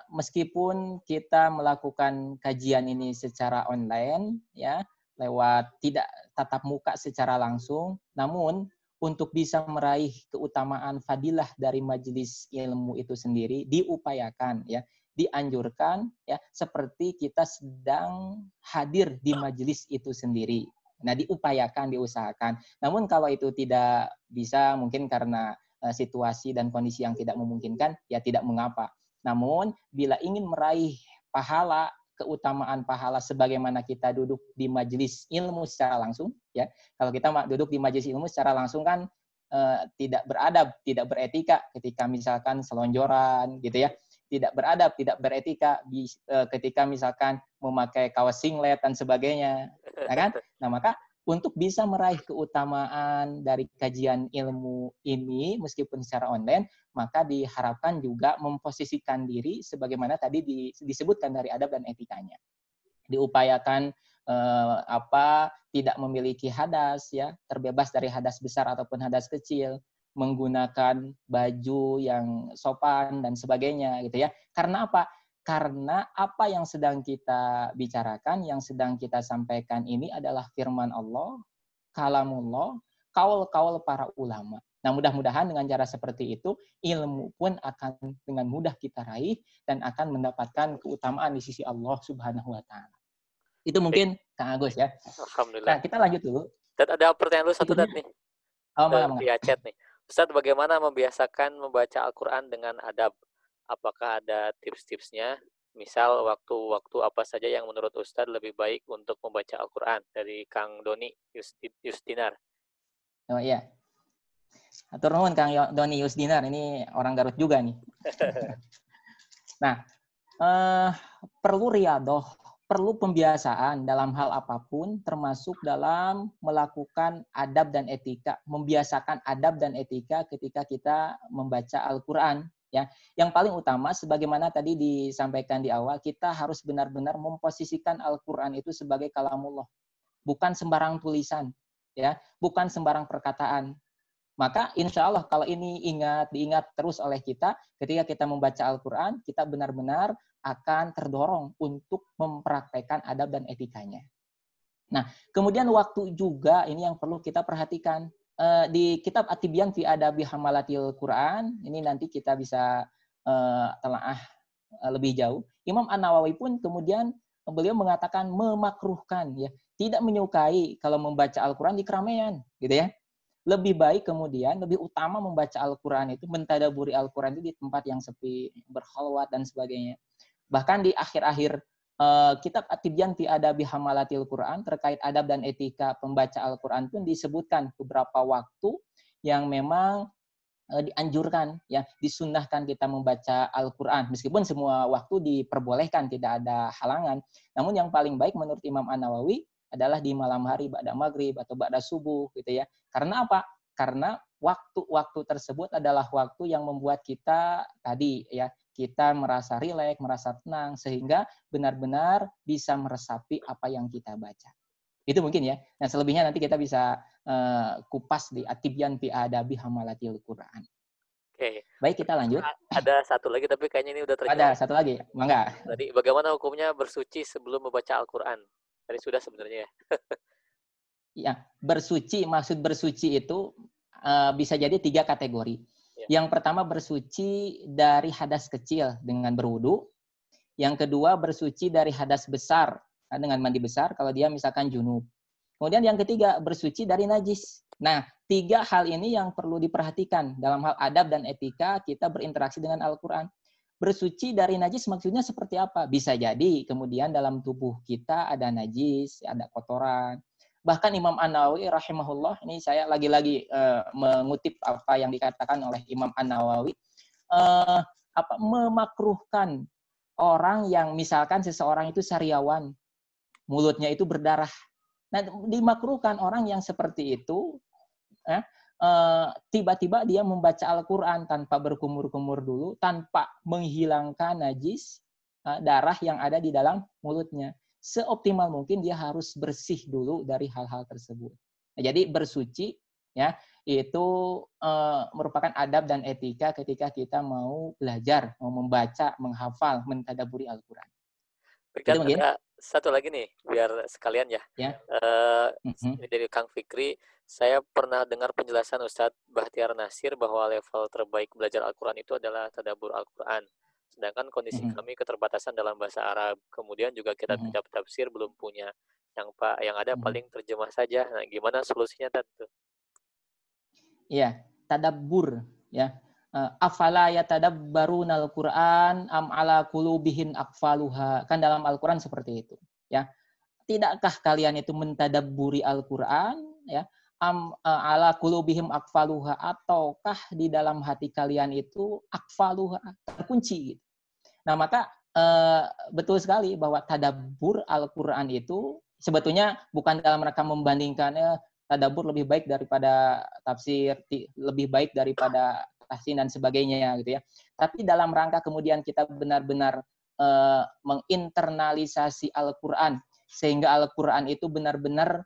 meskipun kita melakukan kajian ini secara online ya, lewat tidak tatap muka secara langsung, namun untuk bisa meraih keutamaan fadilah dari majelis ilmu itu sendiri diupayakan ya, dianjurkan ya seperti kita sedang hadir di majelis itu sendiri. Nah, diupayakan, diusahakan. Namun kalau itu tidak bisa mungkin karena situasi dan kondisi yang tidak memungkinkan, ya tidak mengapa. Namun bila ingin meraih pahala, keutamaan pahala sebagaimana kita duduk di majelis ilmu secara langsung, ya. Kalau kita duduk di majelis ilmu secara langsung kan tidak beradab, tidak beretika ketika misalkan selonjoran gitu ya. Tidak beradab, tidak beretika ketika misalkan memakai kaos singlet dan sebagainya, ya kan? Nah, maka untuk bisa meraih keutamaan dari kajian ilmu ini meskipun secara online, maka diharapkan juga memposisikan diri sebagaimana tadi disebutkan dari adab dan etikanya. Diupayakan tidak memiliki hadas ya, terbebas dari hadas besar ataupun hadas kecil, menggunakan baju yang sopan dan sebagainya gitu ya. Karena apa? Karena apa yang sedang kita bicarakan, yang sedang kita sampaikan ini adalah firman Allah, kalamullah, kaul-kaul para ulama. Nah, mudah-mudahan dengan cara seperti itu, ilmu pun akan dengan mudah kita raih dan akan mendapatkan keutamaan di sisi Allah Subhanahu wa Ta'ala. Itu mungkin Kang Agus ya. Alhamdulillah. Nah, kita lanjut dulu. Dan ada pertanyaan lu satu Berikutnya, nih oh, mangga. via chat nih. Ustadz, bagaimana membiasakan membaca Al-Quran dengan adab? Apakah ada tips-tipsnya? Misal waktu-waktu apa saja yang menurut Ustadz lebih baik untuk membaca Al-Quran? Dari Kang Doni Yustinar. Oh iya. Atur nuhun Kang Doni Yusdinar, ini orang Garut juga nih. Nah, perlu riadoh, perlu pembiasaan dalam hal apapun, termasuk dalam melakukan adab dan etika, membiasakan adab dan etika ketika kita membaca Al-Quran. Ya, yang paling utama, sebagaimana tadi disampaikan di awal, kita harus benar-benar memposisikan Al-Quran itu sebagai kalamullah, bukan sembarang tulisan, ya, bukan sembarang perkataan. Maka insya Allah kalau ini diingat terus oleh kita, ketika kita membaca Al-Quran, kita benar-benar akan terdorong untuk mempraktekkan adab dan etikanya. Nah, kemudian waktu juga ini yang perlu kita perhatikan. Di kitab At-Tibyan fi Adabi Hamalatil Quran, ini nanti kita bisa telaah lebih jauh. Imam An-Nawawi pun kemudian beliau mengatakan memakruhkan, ya, tidak menyukai kalau membaca Al-Quran di keramaian, gitu ya. Lebih baik kemudian, lebih utama membaca Al-Quran itu, mentadaburi Al-Quran itu di tempat yang sepi, berkhalwat dan sebagainya. Bahkan di akhir-akhir kitab At-Tibyan fi Adabi Hamalatil Quran terkait adab dan etika pembaca Al-Quran pun disebutkan beberapa waktu yang memang dianjurkan, ya, disunnahkan kita membaca Al-Quran. Meskipun semua waktu diperbolehkan, tidak ada halangan. Namun yang paling baik menurut Imam An-Nawawi adalah di malam hari, ba'da maghrib atau ba'da subuh, gitu ya. Karena apa? Karena waktu-waktu tersebut adalah waktu yang membuat kita tadi, ya, kita merasa rileks, merasa tenang, sehingga benar-benar bisa meresapi apa yang kita baca. Itu mungkin ya. Nah, selebihnya nanti kita bisa kupas di At-Tibyan fi Adabi Hamalatil Quran. Oke. Baik, kita lanjut. Ada satu lagi, tapi kayaknya ini udah terjawab. Ada satu lagi, mangga. Tadi, bagaimana hukumnya bersuci sebelum membaca Al-Quran? Tadi sudah sebenarnya ya. Ya, bersuci, maksud bersuci itu bisa jadi 3 kategori. Ya. Yang pertama bersuci dari hadas kecil dengan berwudu. Yang kedua bersuci dari hadas besar dengan mandi besar kalau dia misalkan junub. Kemudian yang ketiga bersuci dari najis. Nah, 3 hal ini yang perlu diperhatikan dalam hal adab dan etika kita berinteraksi dengan Al-Quran. Bersuci dari najis maksudnya seperti apa? Bisa jadi kemudian dalam tubuh kita ada najis, ada kotoran. Bahkan Imam An-Nawawi rahimahullah, ini saya lagi-lagi mengutip apa yang dikatakan oleh Imam An-Nawawi, memakruhkan orang yang misalkan seseorang itu sariawan, mulutnya itu berdarah. Nah, dimakruhkan orang yang seperti itu, tiba-tiba dia membaca Al-Quran tanpa berkumur-kumur dulu, tanpa menghilangkan najis darah yang ada di dalam mulutnya. Seoptimal mungkin dia harus bersih dulu dari hal-hal tersebut. Nah, jadi bersuci, ya, itu merupakan adab dan etika ketika kita mau belajar, mau membaca, menghafal, mentadaburi Al-Quran. Berkat ada satu lagi nih, biar sekalian ya. Ini dari Kang Fikri, saya pernah dengar penjelasan Ustadz Bahtiar Nasir bahwa level terbaik belajar Al-Quran itu adalah tadabbur Al-Quran. Sedangkan kondisi kami keterbatasan dalam bahasa Arab. Kemudian juga kita tidak tafsir, belum punya. Yang ada paling terjemah saja. Nah, gimana solusinya tentu? Iya, tadabbur, ya. Afala yatadabbarunal Qur'an am ala qulubihin aqfaluha. Kan dalam Al-Qur'an seperti itu, ya. Tidakkah kalian itu mentadabburi Al-Qur'an, ya? Am ala qulubihim aqfaluha, ataukah di dalam hati kalian itu aqfaluha, terkunci gitu. Nah, maka betul sekali bahwa tadabbur Al-Qur'an itu sebetulnya bukan dalam rangka membandingkannya tadabbur lebih baik daripada tafsir, lebih baik daripada tahsin dan sebagainya gitu ya. Tapi dalam rangka kemudian kita benar-benar menginternalisasi Al-Qur'an sehingga Al-Qur'an itu benar-benar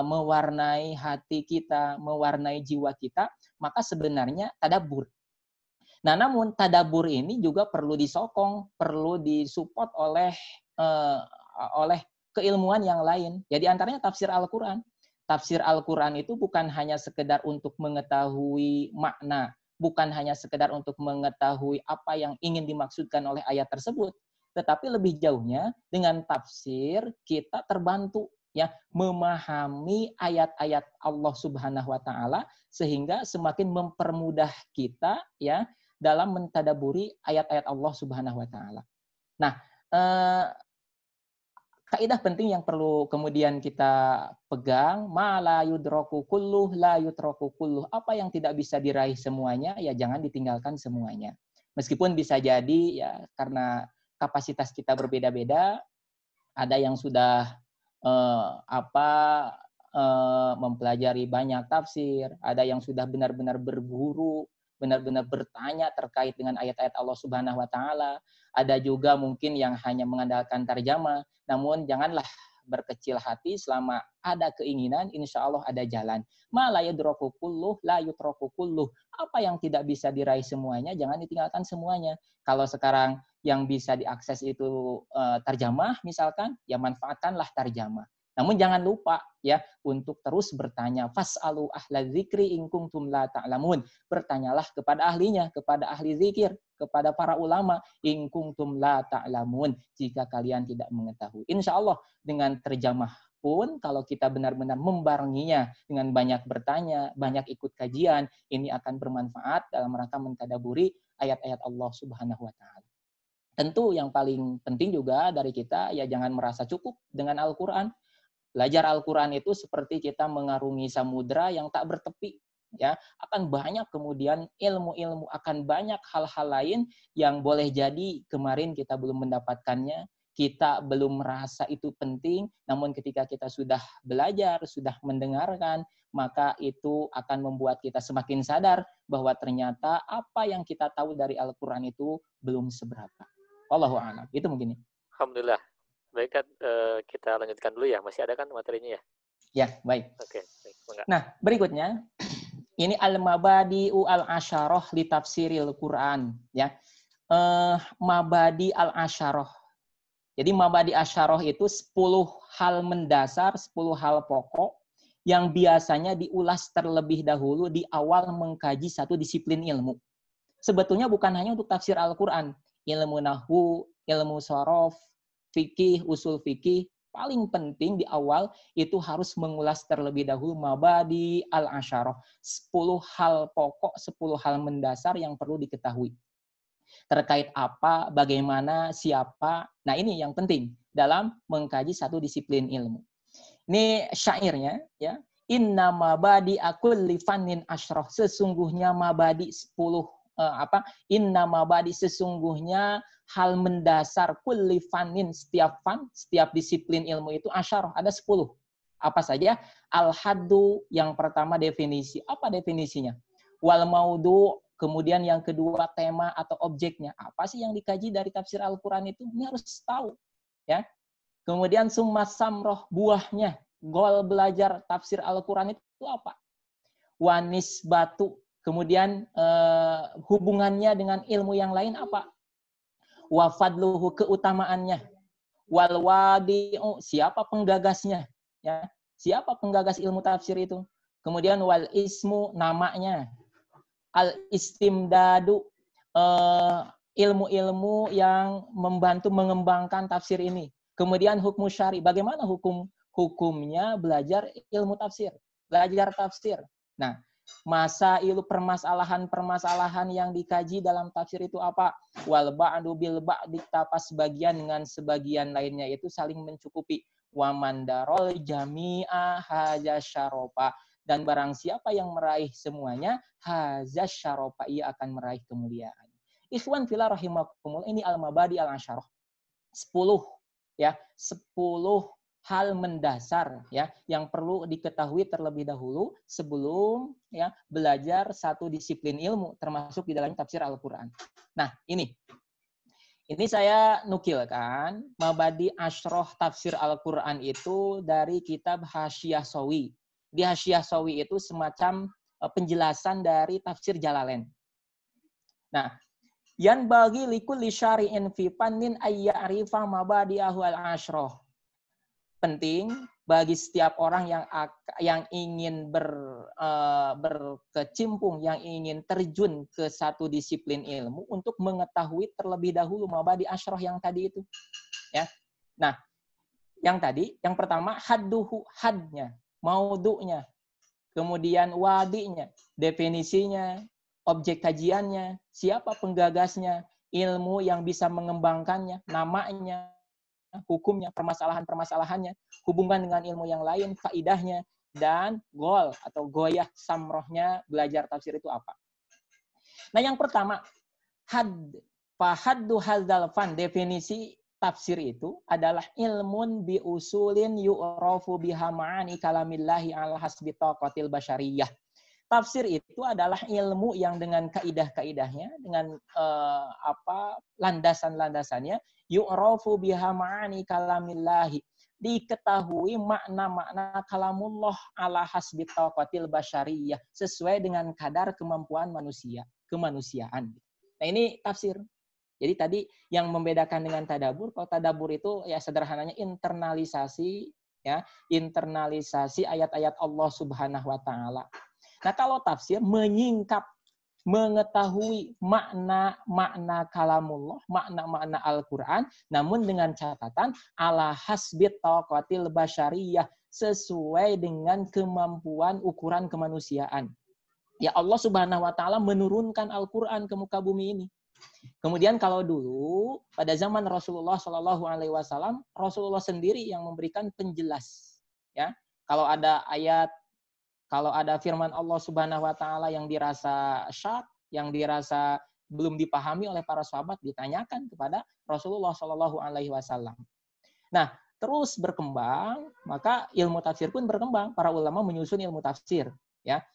mewarnai hati kita, mewarnai jiwa kita, maka sebenarnya tadabbur. Nah, namun tadabbur ini juga perlu disokong, perlu disupport oleh keilmuan yang lain. Jadi antaranya tafsir Al-Qur'an. tafsir Al-Quran itu bukan hanya sekedar untuk mengetahui makna, bukan hanya sekedar untuk mengetahui apa yang ingin dimaksudkan oleh ayat tersebut, tetapi lebih jauhnya dengan tafsir kita terbantu ya memahami ayat-ayat Allah Subhanahu wa taala sehingga semakin mempermudah kita ya dalam mentadaburi ayat-ayat Allah Subhanahu wa taala. Nah, kaidah penting yang perlu kemudian kita pegang, ma la yudraku kulluh la yutraku kulluh. Apa yang tidak bisa diraih semuanya, ya jangan ditinggalkan semuanya. Meskipun bisa jadi ya karena kapasitas kita berbeda-beda, ada yang sudah mempelajari banyak tafsir, ada yang sudah benar-benar berguru, benar-benar bertanya terkait dengan ayat-ayat Allah Subhanahu wa taala. Ada juga mungkin yang hanya mengandalkan tarjamah. Namun janganlah berkecil hati, selama ada keinginan, insya Allah ada jalan. Ma la yudraku kulluh, la yutraku kulluh. Apa yang tidak bisa diraih semuanya, jangan ditinggalkan semuanya. Kalau sekarang yang bisa diakses itu tarjamah misalkan, ya manfaatkanlah tarjamah. Namun jangan lupa ya untuk terus bertanya, fas'alu ahla dzikri in kuntum la ta'lamun. Bertanyalah kepada ahlinya, kepada ahli zikir, kepada para ulama, in kuntum la ta'lamun, jika kalian tidak mengetahui. Insya Allah dengan terjemah pun kalau kita benar-benar membarenginya dengan banyak bertanya, banyak ikut kajian, ini akan bermanfaat dalam rangka mentadaburi ayat-ayat Allah Subhanahu wa taala. Tentu yang paling penting juga dari kita ya jangan merasa cukup dengan Al-Qur'an. Belajar Al-Quran itu seperti kita mengarungi samudra yang tak bertepi. Ya, akan banyak kemudian ilmu-ilmu, akan banyak hal-hal lain yang boleh jadi kemarin kita belum mendapatkannya, kita belum merasa itu penting, namun ketika kita sudah belajar, sudah mendengarkan, maka itu akan membuat kita semakin sadar bahwa ternyata apa yang kita tahu dari Al-Quran itu belum seberapa. Wallahu a'lam. Itu mungkin. Alhamdulillah. Baik kan, kita lanjutkan dulu ya. Masih ada kan materinya ya? Ya, baik. Oke, baik. Nah, berikutnya ini al-mabadi'u al-asyarah li tafsiril Quran ya. Mabadi al-asyarah. Jadi mabadi asyarah itu 10 hal mendasar, 10 hal pokok yang biasanya diulas terlebih dahulu di awal mengkaji satu disiplin ilmu. Sebetulnya bukan hanya untuk tafsir Al-Quran, ilmu nahwu, ilmu shorof, fikih, usul fikih, paling penting di awal itu harus mengulas terlebih dahulu mabadi al-asyarah. 10 hal pokok, 10 hal mendasar yang perlu diketahui. Terkait apa, bagaimana, siapa. Nah ini yang penting dalam mengkaji satu disiplin ilmu. Ini syairnya ya. Inna mabadi kulli fannin asyrah. Sesungguhnya mabadi 10 Inna mabadi sesungguhnya hal mendasar kulli fannin, setiap fan, setiap disiplin ilmu itu asyarah, ada 10. Apa saja? Al-haddu, yang pertama definisi. Apa definisinya? Wal maudu, kemudian yang kedua tema atau objeknya. Apa sih yang dikaji dari tafsir Al-Quran itu? Ini harus tahu. Ya. Kemudian summa samroh, buahnya. Goal belajar tafsir Al-Quran itu apa? Wanis batu, kemudian hubungannya dengan ilmu yang lain apa? Wa fadluhu, keutamaannya. Wal wadi'u, siapa penggagasnya? Ya, siapa penggagas ilmu tafsir itu? Kemudian wal ismu, namanya. Al istimdadu, ilmu-ilmu yang membantu mengembangkan tafsir ini. Kemudian hukum syari, bagaimana hukumnya belajar ilmu tafsir, belajar tafsir. Nah, masailu, permasalahan-permasalahan yang dikaji dalam tafsir itu apa? Wal ba'du bil ba'di, tapas sebagian dengan sebagian lainnya itu saling mencukupi. Wa mandarol jami'a haza syarofa, dan barang siapa yang meraih semuanya haza syarofa, ia akan meraih kemuliaan. Ikhwan fillah rahimakumullah, ini al-mabadi al-asyarah. 10 ya, 10 hal mendasar ya yang perlu diketahui terlebih dahulu sebelum ya belajar satu disiplin ilmu termasuk di dalam tafsir Al-Qur'an. Nah, ini saya nukilkan mabadi asyroh tafsir Al-Qur'an itu dari kitab Hasyiyah Shawi. Di Hasyiyah Shawi itu semacam penjelasan dari tafsir Jalalain. Nah, yan bagi likulli syari'in fi fannin ayya'rifa mabadi'ahu al-asyroh. Penting bagi setiap orang yang ingin berkecimpung, yang ingin terjun ke satu disiplin ilmu untuk mengetahui terlebih dahulu mabadi asyroh yang tadi itu. Ya. Nah, yang pertama hadnya, maudu'nya, kemudian wadi'nya, definisinya, objek kajiannya, siapa penggagasnya, ilmu yang bisa mengembangkannya, namanya, hukumnya, permasalahan-permasalahannya, hubungan dengan ilmu yang lain, faidahnya, dan goal atau goyah samrohnya belajar tafsir itu apa. Nah, yang pertama, fahaddu hadzal fan, definisi tafsir itu adalah ilmun bi usulin yu'rafu biha ma'ani kalamillahi ala hasbi taqatil basyariyah. Tafsir itu adalah ilmu yang dengan kaidah-kaidahnya, dengan landasan-landasannya, yu'rafu biha ma'ani kalamillahi, diketahui makna-makna kalamullah ala hasbi taqatil basyariyah, sesuai dengan kadar kemampuan manusia, kemanusiaan. Nah, ini tafsir. Jadi tadi yang membedakan dengan tadabur, kalau tadabur itu ya sederhananya internalisasi, ya, internalisasi ayat-ayat Allah Subhanahu wa taala. Nah, kalau tafsir menyingkap, mengetahui makna-makna kalamullah, makna-makna Al-Qur'an, namun dengan catatan ala hasbi taqatil basyariyah, sesuai dengan kemampuan ukuran kemanusiaan. Ya, Allah Subhanahu wa taala menurunkan Al-Qur'an ke muka bumi ini. Kemudian kalau dulu pada zaman Rasulullah Shallallahu Alaihi Wasallam, Rasulullah sendiri yang memberikan penjelas. Ya, kalau ada ayat, kalau ada firman Allah Subhanahu Wa Taala yang dirasa syak, yang dirasa belum dipahami oleh para sahabat, ditanyakan kepada Rasulullah Shallallahu Alaihi Wasallam. Nah, terus berkembang, maka ilmu tafsir pun berkembang. Para ulama menyusun ilmu tafsir. Ya,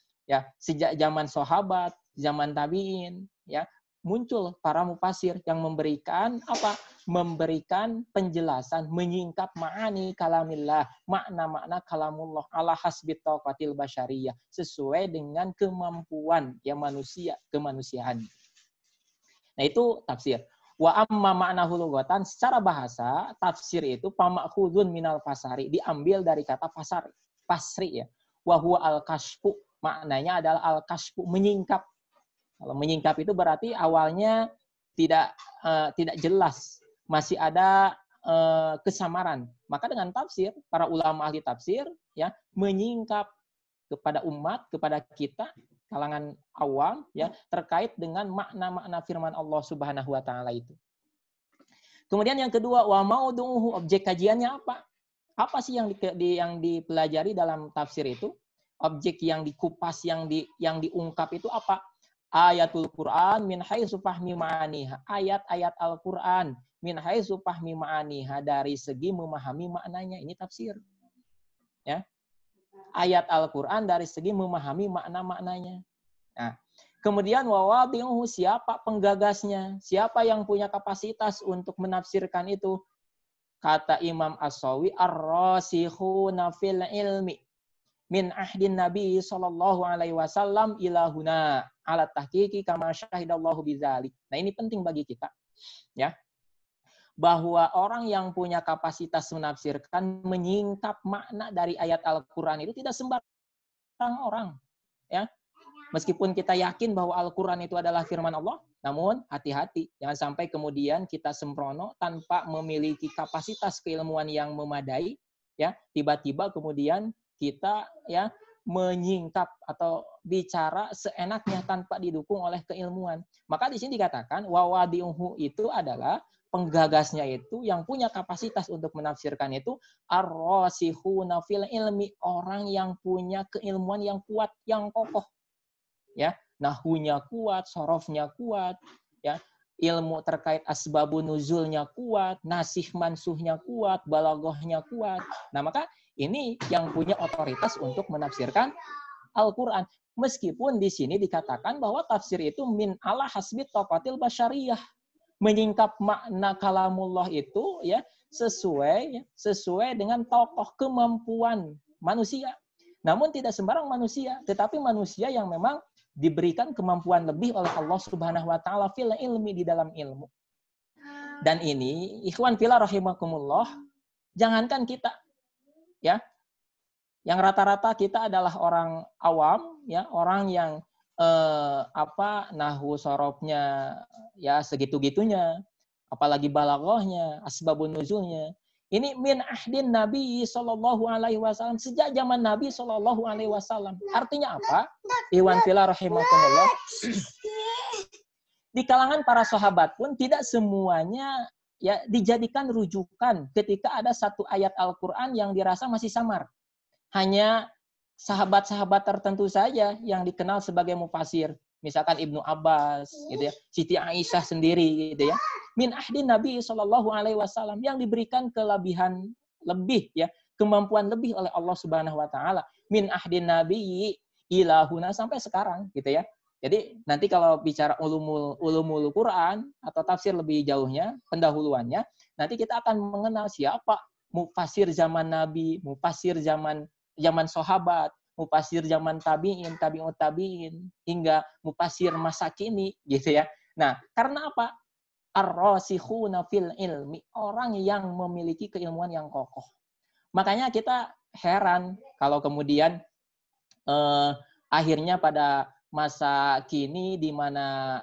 sejak zaman sahabat, zaman tabiin, ya. Muncul para mufasir yang memberikan apa? Memberikan penjelasan, menyingkap ma'ani kalamillah, makna-makna kalamullah ala hasbi taqatil basyariyah, sesuai dengan kemampuan ya manusia, kemanusiaan. Nah, itu tafsir. Wa amma ma'nahu lughatan, secara bahasa tafsir itu pamakhudun minal fasari, diambil dari kata pasri ya. Wa huwa al-kashfu, maknanya adalah al-kashfu, menyingkap. Kalau menyingkap itu berarti awalnya tidak jelas, masih ada kesamaran. Maka dengan tafsir, para ulama ahli tafsir ya menyingkap kepada umat, kepada kita kalangan awam ya terkait dengan makna-makna firman Allah Subhanahu wa taala itu. Kemudian yang kedua, wa maudu'uhu, objek kajiannya apa? Apa sih yang dipelajari dalam tafsir itu? Objek yang dikupas, yang diungkap itu apa? Ayatul Quran min haitsu fahmi ma'aniha. Ayat-ayat Al-Quran min haitsu fahmi ma'aniha, dari segi memahami maknanya. Ini tafsir. Ya. Ayat Al-Quran dari segi memahami makna-maknanya. Nah, kemudian wawadi'uhu, siapa penggagasnya? Siapa yang punya kapasitas untuk menafsirkan itu? Kata Imam As-Sawi, ar-rasikhuna fil ilmi min ahdin Nabi sallallahu alaihi wasallam ilahuna ala tahqiqi kama syahidallahu bidzalik. Nah, ini penting bagi kita. Ya. Bahwa orang yang punya kapasitas menafsirkan, menyingkap makna dari ayat Al-Qur'an itu tidak sembarang orang, ya. Meskipun kita yakin bahwa Al-Qur'an itu adalah firman Allah, namun hati-hati, jangan sampai kemudian kita sembrono tanpa memiliki kapasitas keilmuan yang memadai, ya. Tiba-tiba kemudian kita ya menyingkap atau bicara seenaknya tanpa didukung oleh keilmuan. Maka di sini dikatakan wawadi'uhu itu adalah penggagasnya itu, yang punya kapasitas untuk menafsirkan itu ar-rasikhuna fil ilmi, orang yang punya keilmuan yang kuat, yang kokoh. Ya, nahwunya kuat, sorofnya kuat, ya. Ilmu terkait asbabun nuzulnya kuat, nasih mansuhnya kuat, balaghahnya kuat. Nah, maka ini yang punya otoritas untuk menafsirkan Al-Quran. Meskipun di sini dikatakan bahwa tafsir itu min ala hasbi taqatil basyariyah, menyingkap makna kalamullah itu ya sesuai dengan tokoh kemampuan manusia. Namun tidak sembarang manusia, tetapi manusia yang memang diberikan kemampuan lebih oleh Allah Subhanahu wa taala fil ilmi, di dalam ilmu. Dan ini ikhwan fillah rahimakumullah, jangankan kita ya, Yang rata-rata kita adalah orang awam, ya, orang yang nahwu sorobnya ya segitu-gitunya, apalagi balaghahnya, asbabun nuzulnya. Ini min ahdin Nabi Sallallahu Alaihi Wasallam, sejak zaman Nabi Sallallahu Alaihi Wasallam. Artinya apa? Iwan fila rahimakumullah. Di kalangan para sahabat pun tidak semuanya ya dijadikan rujukan ketika ada satu ayat Al-Quran yang dirasa masih samar. Hanya sahabat-sahabat tertentu saja yang dikenal sebagai mufasir. Misalkan Ibnu Abbas, gitu ya, Siti Aisyah sendiri, gitu ya. Min ahdin Nabi Sallallahu Alaihi Wasallam yang diberikan kelebihan lebih, ya, kemampuan lebih oleh Allah Subhanahu Wa Taala. Min ahdin Nabi ilahuna sampai sekarang, gitu ya. Jadi nanti kalau bicara ulumul Quran atau tafsir lebih jauhnya, pendahuluannya, nanti kita akan mengenal siapa mufasir zaman Nabi, mufasir zaman sahabat, mufasir zaman tabi'in, tabi'ut tabi'in, hingga mufasir masa kini, gitu ya. Nah, karena apa? Ar-rasikhuna fil ilmi, orang yang memiliki keilmuan yang kokoh. Makanya kita heran kalau kemudian akhirnya pada masa kini di mana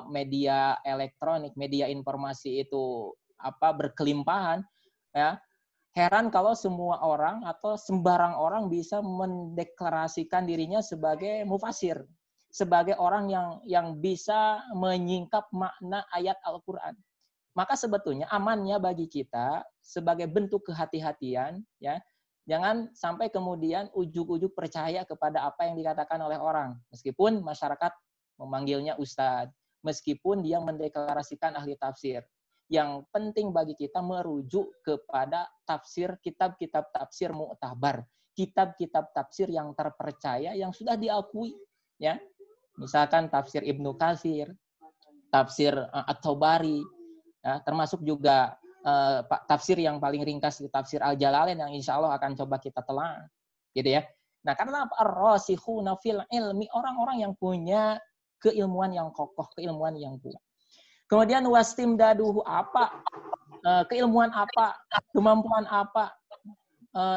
media elektronik, media informasi itu berkelimpahan, ya. Heran kalau semua orang atau sembarang orang bisa mendeklarasikan dirinya sebagai mufasir, sebagai orang yang bisa menyingkap makna ayat Al-Quran. Maka sebetulnya amannya bagi kita sebagai bentuk kehati-hatian, ya, jangan sampai kemudian ujuk-ujuk percaya kepada apa yang dikatakan oleh orang, meskipun masyarakat memanggilnya ustadz, meskipun dia mendeklarasikan ahli tafsir. Yang penting bagi kita merujuk kepada tafsir, kitab-kitab tafsir mu'tabar, kitab-kitab tafsir yang terpercaya, yang sudah diakui, ya. Misalkan tafsir Ibnu Katsir, tafsir At-Tabari, ya, termasuk juga tafsir yang paling ringkas di tafsir Al-Jalalain yang insya Allah akan coba kita telah, gitu ya. Nah, karena ar-rasikhuna fil ilmi, orang-orang yang punya keilmuan yang kokoh, keilmuan yang kuat. Kemudian wastimdaduhu apa? Keilmuan apa? Kemampuan apa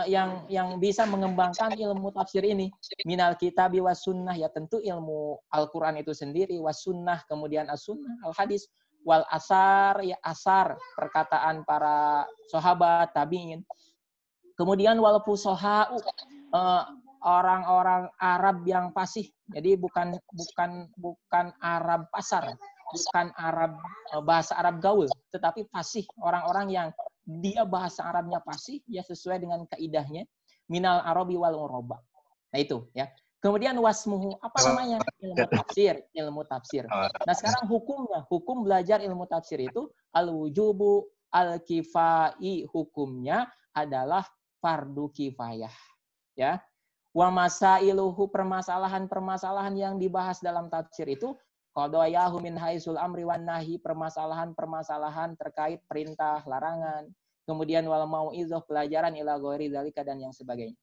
yang bisa mengembangkan ilmu tafsir ini? Minal kitabi was sunnah, ya tentu ilmu Al-Quran itu sendiri, was sunnah, kemudian as-sunnah, al-hadis, wal asar, ya asar, perkataan para sahabat, tabi'in. Kemudian wal fusoha'u, orang-orang Arab yang fasih. Jadi bukan Arab pasar, bukan Arab bahasa Arab gaul, tetapi fasih, orang-orang yang dia bahasa Arabnya fasih, ya sesuai dengan kaidahnya, minal arabi wal uraba. Nah itu, ya. Kemudian wasmuhu, apa namanya? Ilmu tafsir. Nah, sekarang hukumnya, hukum belajar ilmu tafsir itu al-wujubu al-kifai, hukumnya adalah fardu kifayah, ya. Wa masailuhu, permasalahan-permasalahan yang dibahas dalam tafsir itu qadayahu min haisul amri wan nahi, permasalahan-permasalahan terkait perintah, larangan, kemudian wal mau'izah, pelajaran ila ghairi dzalika dan yang sebagainya.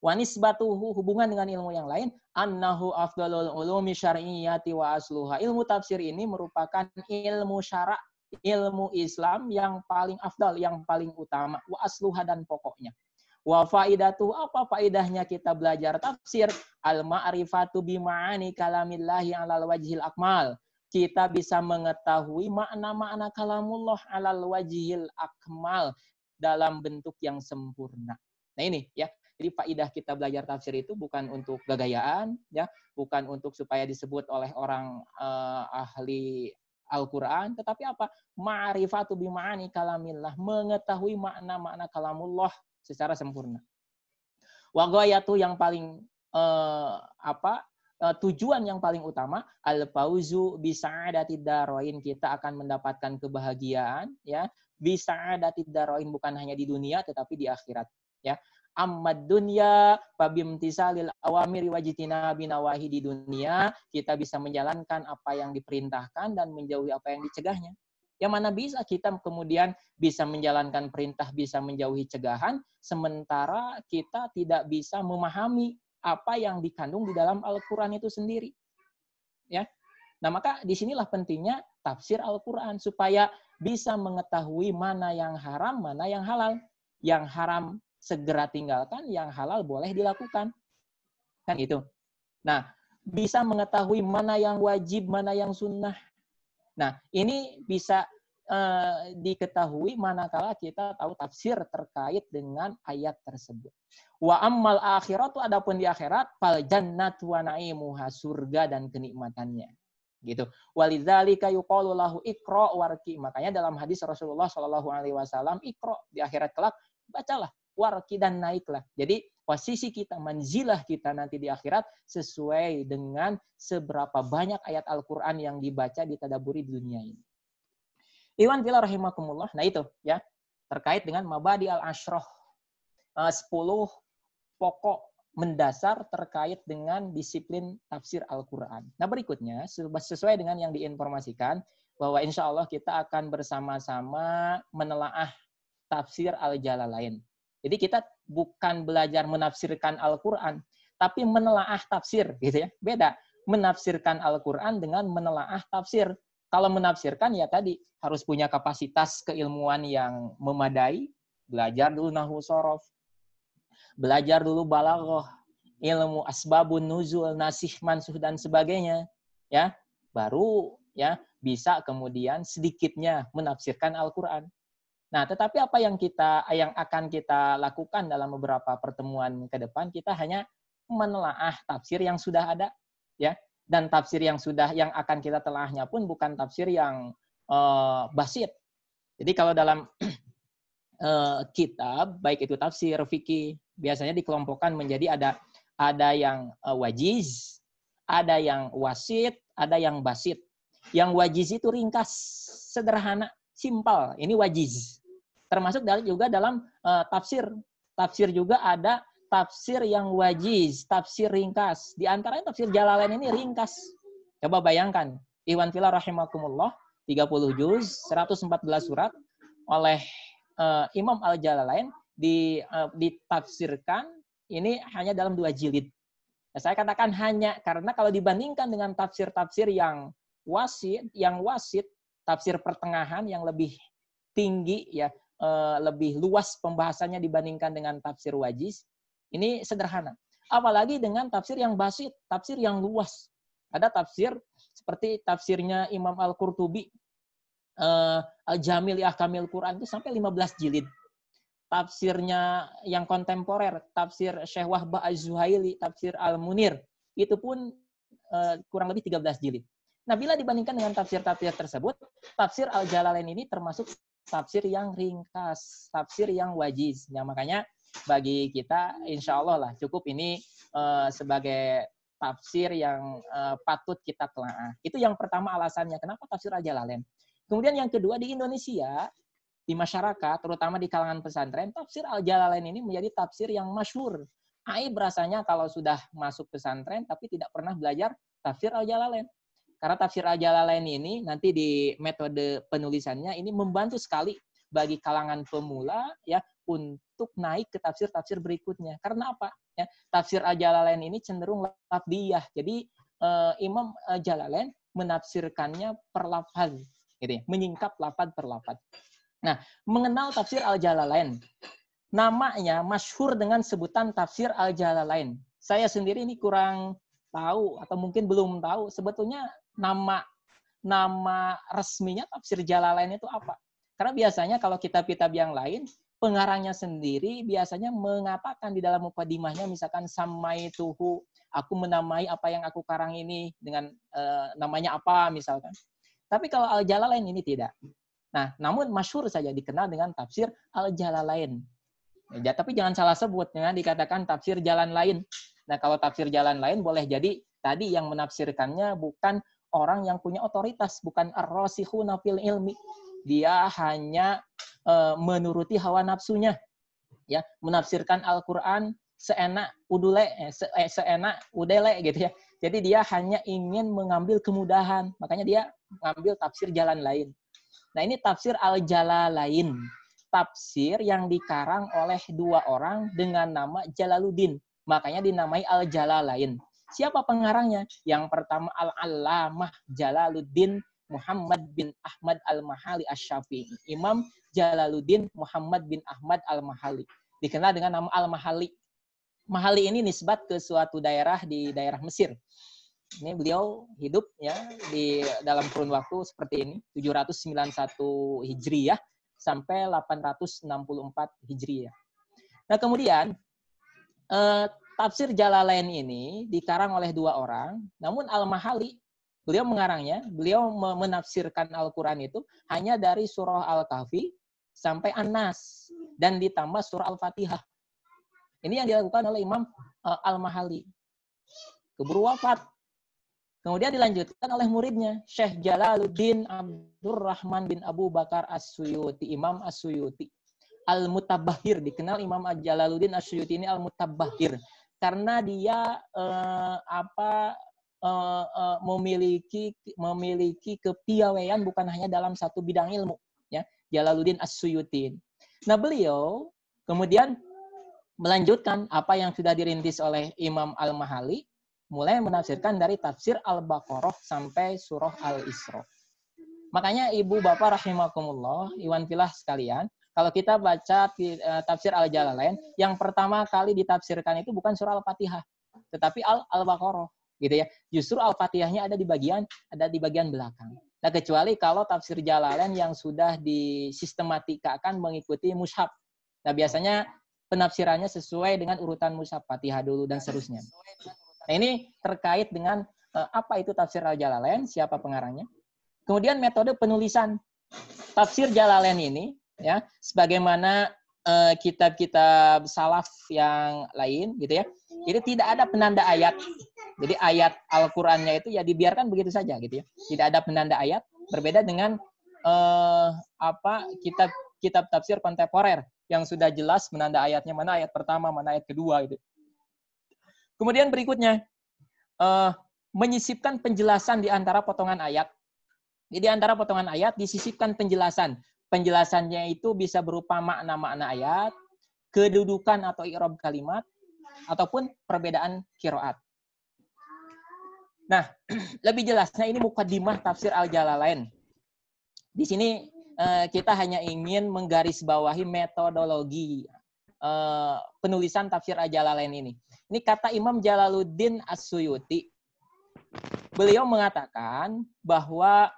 Wa nisbatuhu, hubungan dengan ilmu yang lain, annahu afdalul ulumi syar'iyyati wa asluha. Ilmu tafsir ini merupakan ilmu syara', ilmu Islam yang paling afdal, yang paling utama, wa asluha, dan pokoknya. Wa faidatu, apa faidahnya kita belajar tafsir? Al-ma'rifatu bima'ani kalamillahi alal wajhil akmal. Kita bisa mengetahui makna-makna kalamullah alal wajhil akmal, dalam bentuk yang sempurna. Nah ini, ya. Jadi faidah kita belajar tafsir itu bukan untuk gagayaan, ya, bukan untuk supaya disebut oleh orang ahli Al-Quran, tetapi apa? Ma'rifatu bima'ani kalamillah, mengetahui makna-makna kalamullah secara sempurna. Wa ghayatu, yang paling tujuan yang paling utama, al-fauzu bi sa'adatid darain, kita akan mendapatkan kebahagiaan, ya, bi sa'adatid darain, bukan hanya di dunia tetapi di akhirat, ya. Ammad dunya fabimtisalil awamiri wajtinabi nawahi, di dunia kita bisa menjalankan apa yang diperintahkan dan menjauhi apa yang dicegahnya. Yang mana bisa kita kemudian bisa menjalankan perintah, bisa menjauhi cegahan, sementara kita tidak bisa memahami apa yang dikandung di dalam Al-Quran itu sendiri. Ya. Nah, maka disinilah pentingnya tafsir Al-Quran, supaya bisa mengetahui mana yang haram, mana yang halal. Yang haram segera tinggalkan, yang halal boleh dilakukan. Kan gitu. Nah, bisa mengetahui mana yang wajib, mana yang sunnah. Nah, ini bisa diketahui manakala kita tahu tafsir terkait dengan ayat tersebut. Wa ammal akhiratu, adapun di akhirat, fal jannatu wa na'imuha, surga dan kenikmatannya. Gitu. Walidzalika yuqalu lahu iqra warqi. Makanya dalam hadis Rasulullah Shallallahu alaihi wasallam, iqra, di akhirat kelak bacalah, warqi, dan naiklah. Jadi posisi kita, manzilah kita nanti di akhirat sesuai dengan seberapa banyak ayat Al-Qur'an yang dibaca, ditadaburi di dunia ini. Iwan fillah rahimakumullah. Nah itu ya, terkait dengan mabadi al-asyrah, 10 pokok mendasar terkait dengan disiplin tafsir Al-Quran. Nah berikutnya, sesuai dengan yang diinformasikan, bahwa insya Allah kita akan bersama-sama menelaah tafsir Al-Jalalain. Jadi kita bukan belajar menafsirkan Al-Quran, tapi menelaah tafsir, gitu ya. Beda, menafsirkan Al-Quran dengan menelaah tafsir. Kalau menafsirkan ya tadi, harus punya kapasitas keilmuan yang memadai, belajar dulu nahwu shorof, belajar dulu balaghah, ilmu asbabun nuzul, nasih, mansuh, dan sebagainya, ya. Baru ya bisa kemudian sedikitnya menafsirkan Al-Quran. Nah, tetapi apa yang akan kita lakukan dalam beberapa pertemuan ke depan, kita hanya menelaah tafsir yang sudah ada, ya. Dan tafsir yang akan kita telahnya pun bukan tafsir yang basit. Jadi kalau dalam kitab, baik itu tafsir, fikih, biasanya dikelompokkan menjadi ada yang wajiz, ada yang wasit, ada yang basit. Yang wajiz itu ringkas, sederhana, simpel. Ini wajiz. Termasuk juga dalam tafsir. Tafsir juga ada tafsir yang wajiz, tafsir ringkas. Di antaranya tafsir Jalalain ini ringkas. Coba bayangkan, Ikhwan fillah rahimakumullah, 30 juz, 114 surat oleh Imam Al-Jalalain ditafsirkan ini hanya dalam 2 jilid. Nah, saya katakan hanya karena kalau dibandingkan dengan tafsir-tafsir yang wasit, tafsir pertengahan yang lebih tinggi, ya, lebih luas pembahasannya dibandingkan dengan tafsir wajiz, ini sederhana. Apalagi dengan tafsir yang basit, tafsir yang luas. Ada tafsir seperti tafsirnya Imam Al-Qurtubi, Al-Jamil li Ahkamil Quran, itu sampai 15 jilid. Tafsirnya yang kontemporer, tafsir Syekh Wahbah Az-Zuhaili, tafsir Al-Munir, itu pun kurang lebih 13 jilid. Nah, bila dibandingkan dengan tafsir-tafsir tersebut, tafsir Al-Jalalain ini termasuk tafsir yang ringkas, tafsir yang wajiz. Ya, makanya bagi kita, insya Allah lah, cukup ini sebagai tafsir yang patut kita telaah. Itu yang pertama alasannya, kenapa tafsir Al-Jalalain. Kemudian yang kedua, di Indonesia, di masyarakat, terutama di kalangan pesantren, tafsir Al-Jalalain ini menjadi tafsir yang masyhur. Aib rasanya kalau sudah masuk pesantren, tapi tidak pernah belajar tafsir Al-Jalalain. Karena tafsir Al-Jalalain ini, nanti di metode penulisannya, ini membantu sekali bagi kalangan pemula, ya, untuk naik ke tafsir-tafsir berikutnya. Karena apa? Ya, tafsir Al-Jalalain ini cenderung lafdiyah. Jadi Imam Al-Jalalain menafsirkannya per lafaz, gitu ya, menyingkap lafaz per lafaz. Nah, mengenal tafsir Al-Jalalain, namanya masyhur dengan sebutan tafsir Al-Jalalain. Saya sendiri ini kurang tahu atau mungkin belum tahu sebetulnya nama resminya tafsir Jalalain itu apa. Karena biasanya kalau kitab-kitab yang lain, pengarangnya sendiri biasanya mengatakan di dalam mukadimahnya, misalkan samaituhu, aku menamai apa yang aku karang ini dengan namanya apa misalkan. Tapi kalau Al-Jalalain ini tidak. Nah, namun masyhur saja dikenal dengan tafsir Al-Jalalain. Ya, tapi jangan salah sebut, jangan dikatakan tafsir jalan lain. Nah, kalau tafsir jalan lain boleh jadi tadi yang menafsirkannya bukan orang yang punya otoritas, bukan ar-rasikhuna fil ilmi. Dia hanya menuruti hawa nafsunya, ya, menafsirkan Al-Qur'an seenak udele gitu ya. Jadi dia hanya ingin mengambil kemudahan, makanya dia mengambil tafsir jalan lain. Nah, ini tafsir Al-Jalalain, tafsir yang dikarang oleh 2 orang dengan nama Jalaluddin, makanya dinamai Al-Jalalain. Siapa pengarangnya? Yang pertama Al-Allamah Jalaluddin Muhammad bin Ahmad Al-Mahali Asy-Syafi'i. Imam Jalaluddin Muhammad bin Ahmad Al-Mahali. dikenal dengan nama Al-Mahalli. Mahalli ini nisbat ke suatu daerah di daerah Mesir. Ini beliau hidup ya di dalam kurun waktu seperti ini, 791 Hijriyah sampai 864 Hijriyah. Nah, kemudian tafsir Jalalain ini dikarang oleh dua orang, namun Al-Mahalli beliau mengarangnya, beliau menafsirkan Al-Qur'an itu hanya dari surah Al-Kahfi sampai An-Nas dan ditambah surah Al-Fatihah. Ini yang dilakukan oleh Imam Al-Mahalli. Keburu wafat. Kemudian dilanjutkan oleh muridnya, Syekh Jalaluddin Abdurrahman bin Abu Bakar As-Suyuti, Imam As-Suyuti. Al-Mutabbahir, dikenal Imam Jalaluddin As-Suyuti ini Al-Mutabbahir. Karena dia memiliki kepiawaian bukan hanya dalam satu bidang ilmu. Ya, Jalaluddin As-Suyuti. Nah, beliau kemudian melanjutkan apa yang sudah dirintis oleh Imam Al-Mahalli, mulai menafsirkan dari tafsir Al-Baqarah sampai surah Al-Isra. Makanya ibu bapak rahimakumullah, iwan filah sekalian, kalau kita baca tafsir Al-Jalalain, yang pertama kali ditafsirkan itu bukan surah Al-Fatihah, tetapi Al-Baqarah, gitu ya. Justru Al-Fatihahnya ada di bagian belakang. Nah, kecuali kalau tafsir Jalalain yang sudah disistematikan mengikuti mushaf. Nah, biasanya penafsirannya sesuai dengan urutan mushaf, Fatihah dulu dan seterusnya. Nah, ini terkait dengan apa itu tafsir Al-Jalalain, siapa pengarangnya. Kemudian metode penulisan tafsir Jalalain ini, ya, sebagaimana kitab-kitab salaf yang lain, gitu ya. Jadi tidak ada penanda ayat. Jadi ayat Al-Qur'annya itu ya dibiarkan begitu saja, gitu ya. Tidak ada penanda ayat. Berbeda dengan kitab tafsir kontemporer yang sudah jelas menanda ayatnya, mana ayat pertama, mana ayat kedua, gitu. Kemudian berikutnya, menyisipkan penjelasan di antara potongan ayat. Jadi di antara potongan ayat disisipkan penjelasan. Penjelasannya itu bisa berupa makna-makna ayat, kedudukan atau i'rab kalimat, ataupun perbedaan qiraat. Nah, lebih jelasnya ini muqaddimah tafsir Al-Jalalain. Di sini kita hanya ingin menggarisbawahi metodologi penulisan tafsir Al-Jalalain ini. Ini kata Imam Jalaluddin As-Suyuti. Beliau mengatakan bahwa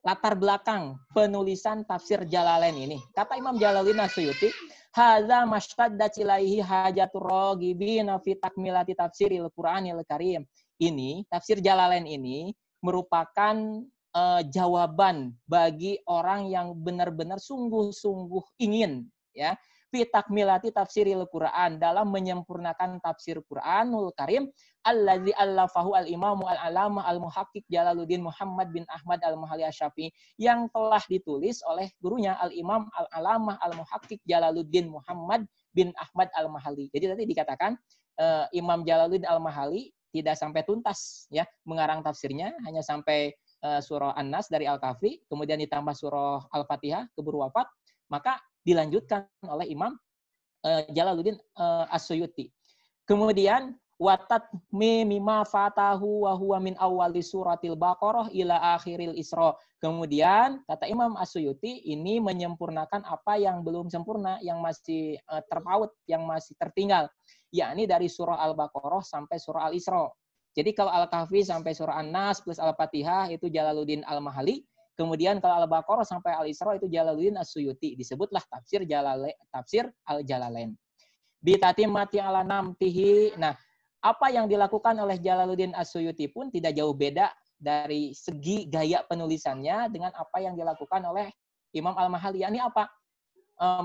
latar belakang penulisan tafsir Jalalain ini. Kata Imam Jalaluddin As-Suyuti, hadza mashtaddat ilaihi hajatur raghibina fi takmilati tafsiril Qur'anil Karim. Ini tafsir Jalalain ini merupakan jawaban bagi orang yang benar-benar sungguh-sungguh ingin, ya, fi takmilati tafsiril Quran, dalam menyempurnakan tafsir Quranul Karim, allazi allafahu al-imamu al-alamah al-muhaqqiq Jalaluddin Muhammad bin Ahmad al-Mahalli Asy-Syafi'i, yang telah ditulis oleh gurunya al-imam al-alamah al-muhaqqiq Jalaluddin Muhammad bin Ahmad al-Mahalli. Jadi tadi dikatakan Imam Jalaluddin al-Mahalli tidak sampai tuntas, ya, mengarang tafsirnya, hanya sampai surah An-Nas dari Al-Kahfi, kemudian ditambah surah Al-Fatihah, keburu wafat, maka dilanjutkan oleh Imam Jalaluddin As-Suyuti. Kemudian watat mimma fatahu wa huwa min awwali suratil Baqarah ila akhiril Isra. Kemudian kata Imam As-Suyuti ini menyempurnakan apa yang belum sempurna, yang masih terpaut, yang masih tertinggal, yakni dari surah Al-Baqarah sampai surah Al-Isra. Jadi kalau Al-Kahfi sampai surah An-Nas plus Al-Fatihah itu Jalaluddin Al-Mahalli. Kemudian kalau Al-Baqarah sampai Al-Isra itu Jalaluddin As-Suyuti. Disebutlah tafsir Al-Jalalain. Bitatimati ala namtihi. Nah, apa yang dilakukan oleh Jalaluddin As-Suyuti pun tidak jauh beda dari segi gaya penulisannya dengan apa yang dilakukan oleh Imam Al-Mahalli. Ini apa?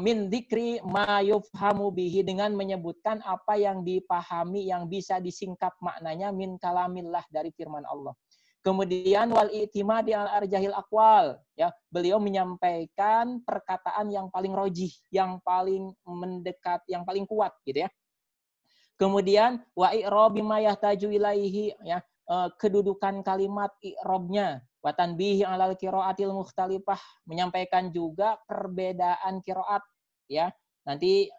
Min dzikri ma yufhamu bihi, dengan menyebutkan apa yang dipahami, yang bisa disingkap maknanya, min kalamillah, dari firman Allah. Kemudian wal i'timadi al arjahil aqwal, ya, beliau menyampaikan perkataan yang paling rojih, yang paling mendekat, yang paling kuat, gitu ya. Kemudian wa i'rabi ma yahtaju ilaihi, ya, kedudukan kalimat i'rabnya, wa tanbihi alal qiraatil mukhtalifah, menyampaikan juga perbedaan qiraat, ya. Nanti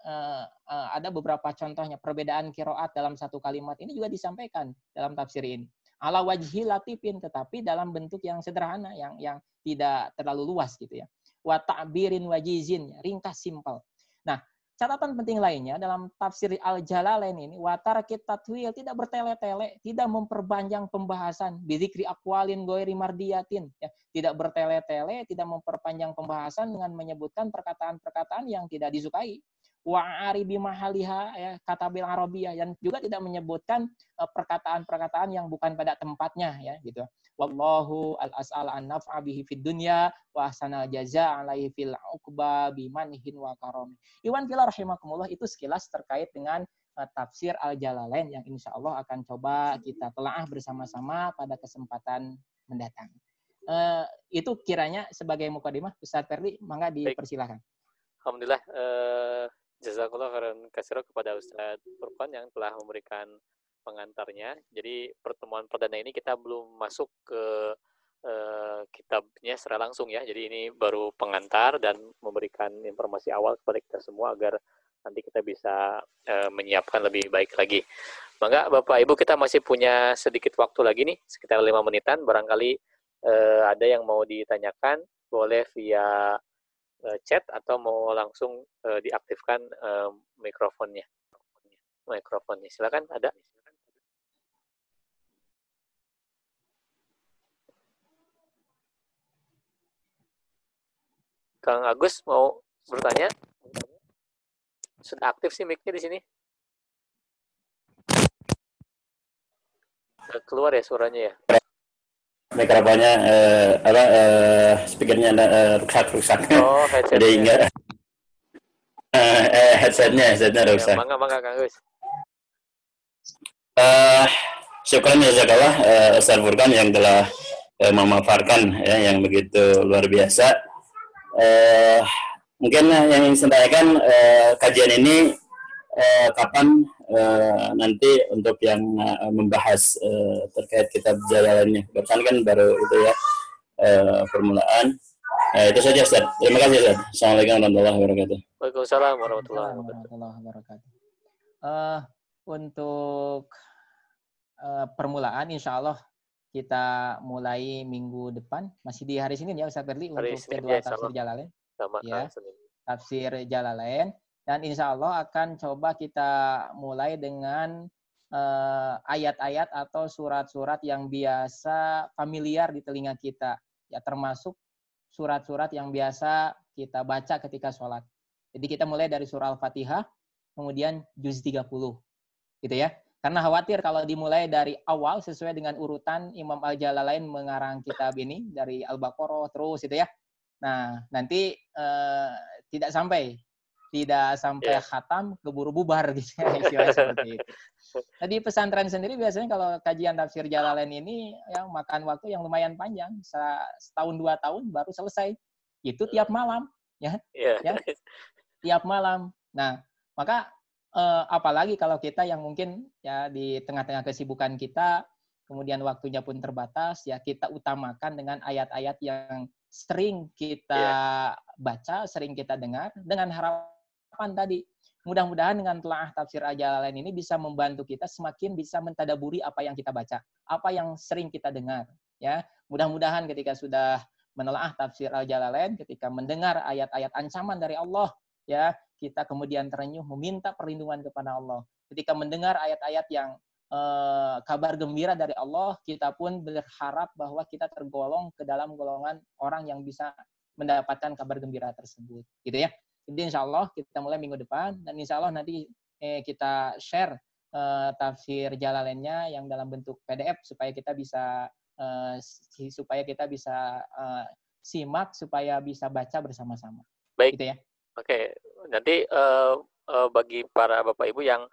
ada beberapa contohnya perbedaan qiraat dalam satu kalimat, ini juga disampaikan dalam tafsir ini. Ala wajhi latifin, tetapi dalam bentuk yang sederhana, yang tidak terlalu luas, gitu ya. Wa ta'birin wajizin, ringkas, simpel. Nah, catatan penting lainnya dalam tafsir Al-Jalalain ini, watarakit tatwil, tidak bertele-tele, tidak memperpanjang pembahasan, bidzikri aqwalin ghairi mardiyatin, ya, tidak bertele-tele, tidak memperpanjang pembahasan dengan menyebutkan perkataan-perkataan yang tidak disukai. Wa'ari bimahaliha, ya, kata bil arabiyah, yang juga tidak menyebutkan perkataan-perkataan yang bukan pada tempatnya, ya, gitu. Wallahu al-as'al an naf'a bihi fid dunya wa ahsanal jazaa alaihi fil uqba bimanhin wa karam. Iwan fila rahimakumullah, itu sekilas terkait dengan tafsir Al-Jalalain yang insya Allah akan coba kita telaah bersama-sama pada kesempatan mendatang. Itu kiranya sebagai mukadimah. Ustaz Ferdi, mangga dipersilakan. Alhamdulillah, jazakallah khairan katsira kepada Ustaz Furqan yang telah memberikan pengantarnya. Jadi pertemuan perdana ini kita belum masuk ke kitabnya secara langsung ya. Jadi ini baru pengantar dan memberikan informasi awal kepada kita semua agar nanti kita bisa menyiapkan lebih baik lagi. Maka Bapak Ibu, kita masih punya sedikit waktu lagi nih, sekitar 5 menitan. Barangkali ada yang mau ditanyakan, boleh via chat atau mau langsung diaktifkan mikrofonnya. Silakan, ada. Kang Agus mau bertanya? Sudah aktif sih mic-nya di sini. Keluar ya suaranya ya. Mikrofonnya speakernya rusak. Oh, headsetnya. Jadi enggak headsetnya rusak. Ya, mangga Kang Agus. Syukran jazakallah Ustaz Furqan yang telah memaparkan ya, yang begitu luar biasa. Mungkin yang ingin saya tanyakan, kajian ini kapan nanti untuk yang membahas terkait kitab Jalalainnya. Barusan kan baru itu ya permulaan. Itu saja Ustaz. Terima kasih Ustaz. Assalamualaikum warahmatullahi wabarakatuh. Waalaikumsalam warahmatullahi wabarakatuh. Untuk permulaan insya Allah kita mulai minggu depan, masih di hari Senin ya Ustaz Ferdi, untuk kedua tafsir Jalalain. Ya, tafsir Jalalain. Dan insya Allah akan coba kita mulai dengan ayat-ayat atau surat-surat yang biasa familiar di telinga kita. Ya, termasuk surat-surat yang biasa kita baca ketika sholat. Jadi kita mulai dari surah Al-Fatihah, kemudian juz 30. Gitu ya. Karena khawatir kalau dimulai dari awal sesuai dengan urutan Imam Al-Jalalain mengarang kitab ini, dari Al-Baqarah terus itu ya. Nah, nanti tidak sampai khatam, keburu bubar gitu ya, seperti itu. Jadi pesantren sendiri biasanya kalau kajian tafsir Jalalain ini yang makan waktu yang lumayan panjang, setahun 2 tahun baru selesai. Itu tiap malam ya. Ya. Tiap malam. Nah, maka apalagi kalau kita yang mungkin ya di tengah-tengah kesibukan kita, kemudian waktunya pun terbatas, ya kita utamakan dengan ayat-ayat yang sering kita baca, sering kita dengar, dengan harapan tadi, mudah-mudahan dengan telaah tafsir Al-Jalalain ini bisa membantu kita semakin bisa mentadaburi apa yang kita baca, apa yang sering kita dengar. Ya, mudah-mudahan ketika sudah menelaah tafsir Al-Jalalain, ketika mendengar ayat-ayat ancaman dari Allah, ya kita kemudian terenyuh meminta perlindungan kepada Allah. Ketika mendengar ayat-ayat yang kabar gembira dari Allah, kita pun berharap bahwa kita tergolong ke dalam golongan orang yang bisa mendapatkan kabar gembira tersebut, gitu ya. Jadi insya Allah kita mulai minggu depan, dan insya Allah nanti kita share tafsir Jalalainnya yang dalam bentuk PDF supaya kita bisa simak, supaya bisa baca bersama-sama. Baik. Gitu ya. Oke, nanti bagi para Bapak Ibu yang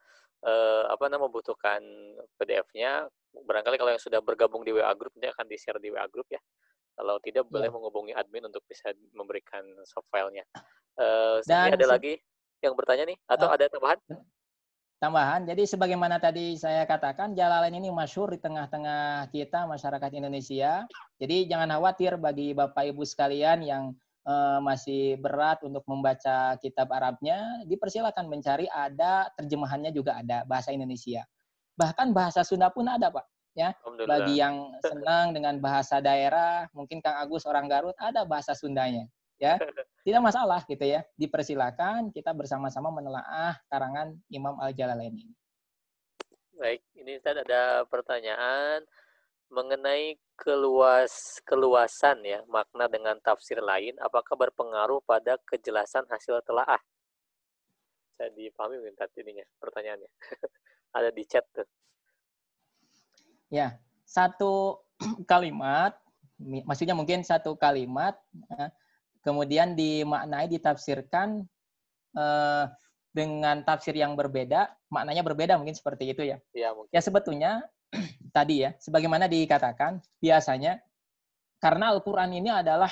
membutuhkan PDF-nya, barangkali kalau yang sudah bergabung di WA Group, nanti akan di-share di WA Group ya. Kalau tidak, boleh menghubungi admin untuk bisa memberikan soft file-nya. Dan ada lagi yang bertanya nih? Atau ada tambahan? Tambahan, jadi sebagaimana tadi saya katakan, Jalalain ini masyhur di tengah-tengah kita, masyarakat Indonesia. Jadi jangan khawatir bagi Bapak Ibu sekalian yang masih berat untuk membaca kitab Arabnya, dipersilakan mencari, ada terjemahannya juga ada, bahasa Indonesia. Bahkan bahasa Sunda pun ada, Pak. Ya, bagi yang senang dengan bahasa daerah, mungkin Kang Agus orang Garut, ada bahasa Sundanya. Ya, tidak masalah gitu ya. Dipersilakan kita bersama-sama menelaah karangan Imam Al-Jalalain ini. Baik, ini Ustaz ada pertanyaan mengenai keluasan ya makna dengan tafsir lain, apakah berpengaruh pada kejelasan hasil telaah? Saya dipahami mungkin tadi ininya pertanyaannya. Ada di chat tuh. Ya, satu kalimat, maksudnya mungkin satu kalimat, kemudian dimaknai, ditafsirkan dengan tafsir yang berbeda, maknanya berbeda mungkin seperti itu ya. Ya, mungkin. Ya sebetulnya tadi ya, sebagaimana dikatakan, biasanya karena Al-Quran ini adalah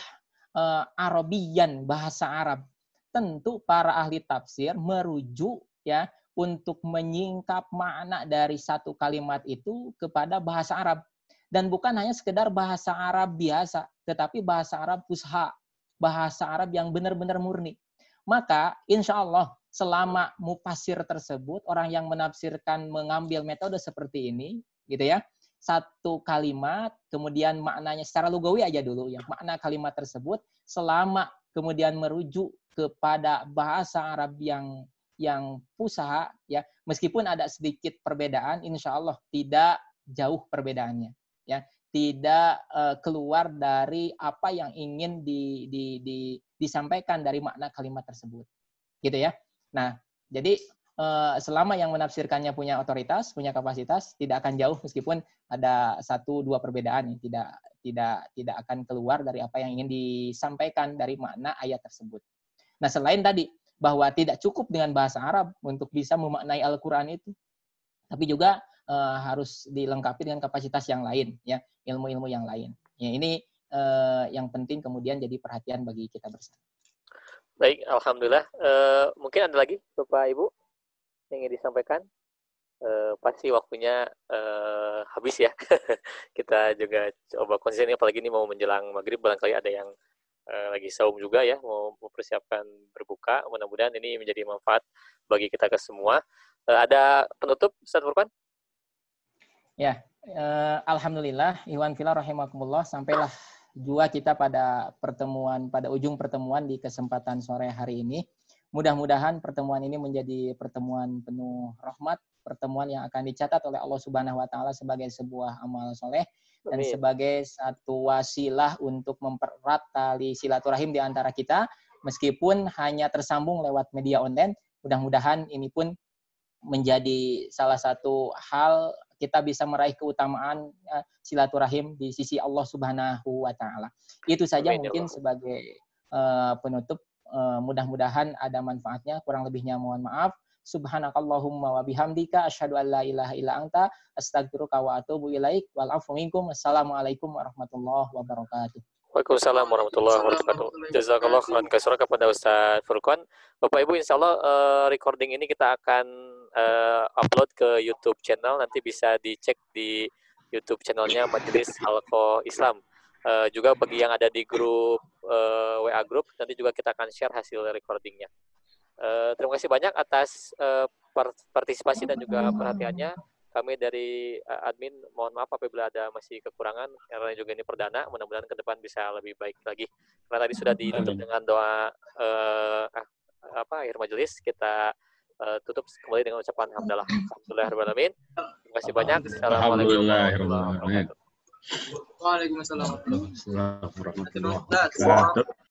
Arabian, bahasa Arab. Tentu para ahli tafsir merujuk ya untuk menyingkap makna dari satu kalimat itu kepada bahasa Arab. Dan bukan hanya sekedar bahasa Arab biasa, tetapi bahasa Arab fusha, bahasa Arab yang benar-benar murni. Maka insya Allah selama mufassir tersebut, orang yang menafsirkan mengambil metode seperti ini, gitu ya, satu kalimat, kemudian maknanya secara lugawi aja dulu ya, makna kalimat tersebut selama kemudian merujuk kepada bahasa Arab yang fusha ya, meskipun ada sedikit perbedaan, insya Allah tidak jauh perbedaannya ya, tidak keluar dari apa yang ingin disampaikan dari makna kalimat tersebut, gitu ya. Nah, jadi selama yang menafsirkannya punya otoritas, punya kapasitas, tidak akan jauh meskipun ada 1-2 perbedaan, tidak akan keluar dari apa yang ingin disampaikan dari makna ayat tersebut. Nah, selain tadi bahwa tidak cukup dengan bahasa Arab untuk bisa memaknai Al-Quran itu, tapi juga harus dilengkapi dengan kapasitas yang lain, ya, ilmu-ilmu yang lain. Ya, ini yang penting kemudian jadi perhatian bagi kita bersama. Baik, alhamdulillah. Mungkin ada lagi Bapak Ibu yang ingin disampaikan? Pasti waktunya habis ya. Kita juga coba konsisten, apalagi ini mau menjelang maghrib, barangkali ada yang lagi saum juga ya, mau mempersiapkan berbuka. Mudah-mudahan ini menjadi manfaat bagi kita ke semua. Ada penutup, Ustaz Furqan? Ya, alhamdulillah, Ikhwan fillah rahimakumullah, sampailah jua kita pada ujung pertemuan di kesempatan sore hari ini. Mudah-mudahan pertemuan ini menjadi pertemuan penuh rahmat, pertemuan yang akan dicatat oleh Allah Subhanahu wa taala sebagai sebuah amal soleh dan sebagai satu wasilah untuk mempererat tali silaturahim di antara kita, meskipun hanya tersambung lewat media online. Mudah-mudahan ini pun menjadi salah satu hal kita bisa meraih keutamaan silaturahim di sisi Allah Subhanahu wa taala. Itu saja mungkin sebagai penutup. Mudah-mudahan ada manfaatnya, kurang lebihnya mohon maaf. Subhanakallahumma wa bihamdika asyhadu an la ilaha illa anta astaghfiruka wa atubu ilaik wal afu minkum. Assalamualaikum warahmatullahi wabarakatuh. Waalaikumsalam warahmatullahi wabarakatuh. Jazakallah khairan katsira kepada Ustaz Furqan. Bapak Ibu, insyaallah recording ini kita akan upload ke YouTube channel, nanti bisa dicek di YouTube channelnya Majelis Halaqah Islam. Juga bagi yang ada di grup WA group, nanti juga kita akan share hasil recordingnya. Terima kasih banyak atas partisipasi dan juga perhatiannya. Kami dari admin mohon maaf apabila ada masih kekurangan, karena juga ini perdana. Mudah-mudahan ke depan bisa lebih baik lagi. Karena tadi sudah ditutup dengan doa akhir majelis, kita tutup kembali dengan ucapan hamdalah. Alhamdulillahirabbil alamin. Terima kasih banyak. Assalamualaikum warahmatullahi wabarakatuh. Waalaikumsalam warahmatullahi wabarakatuh.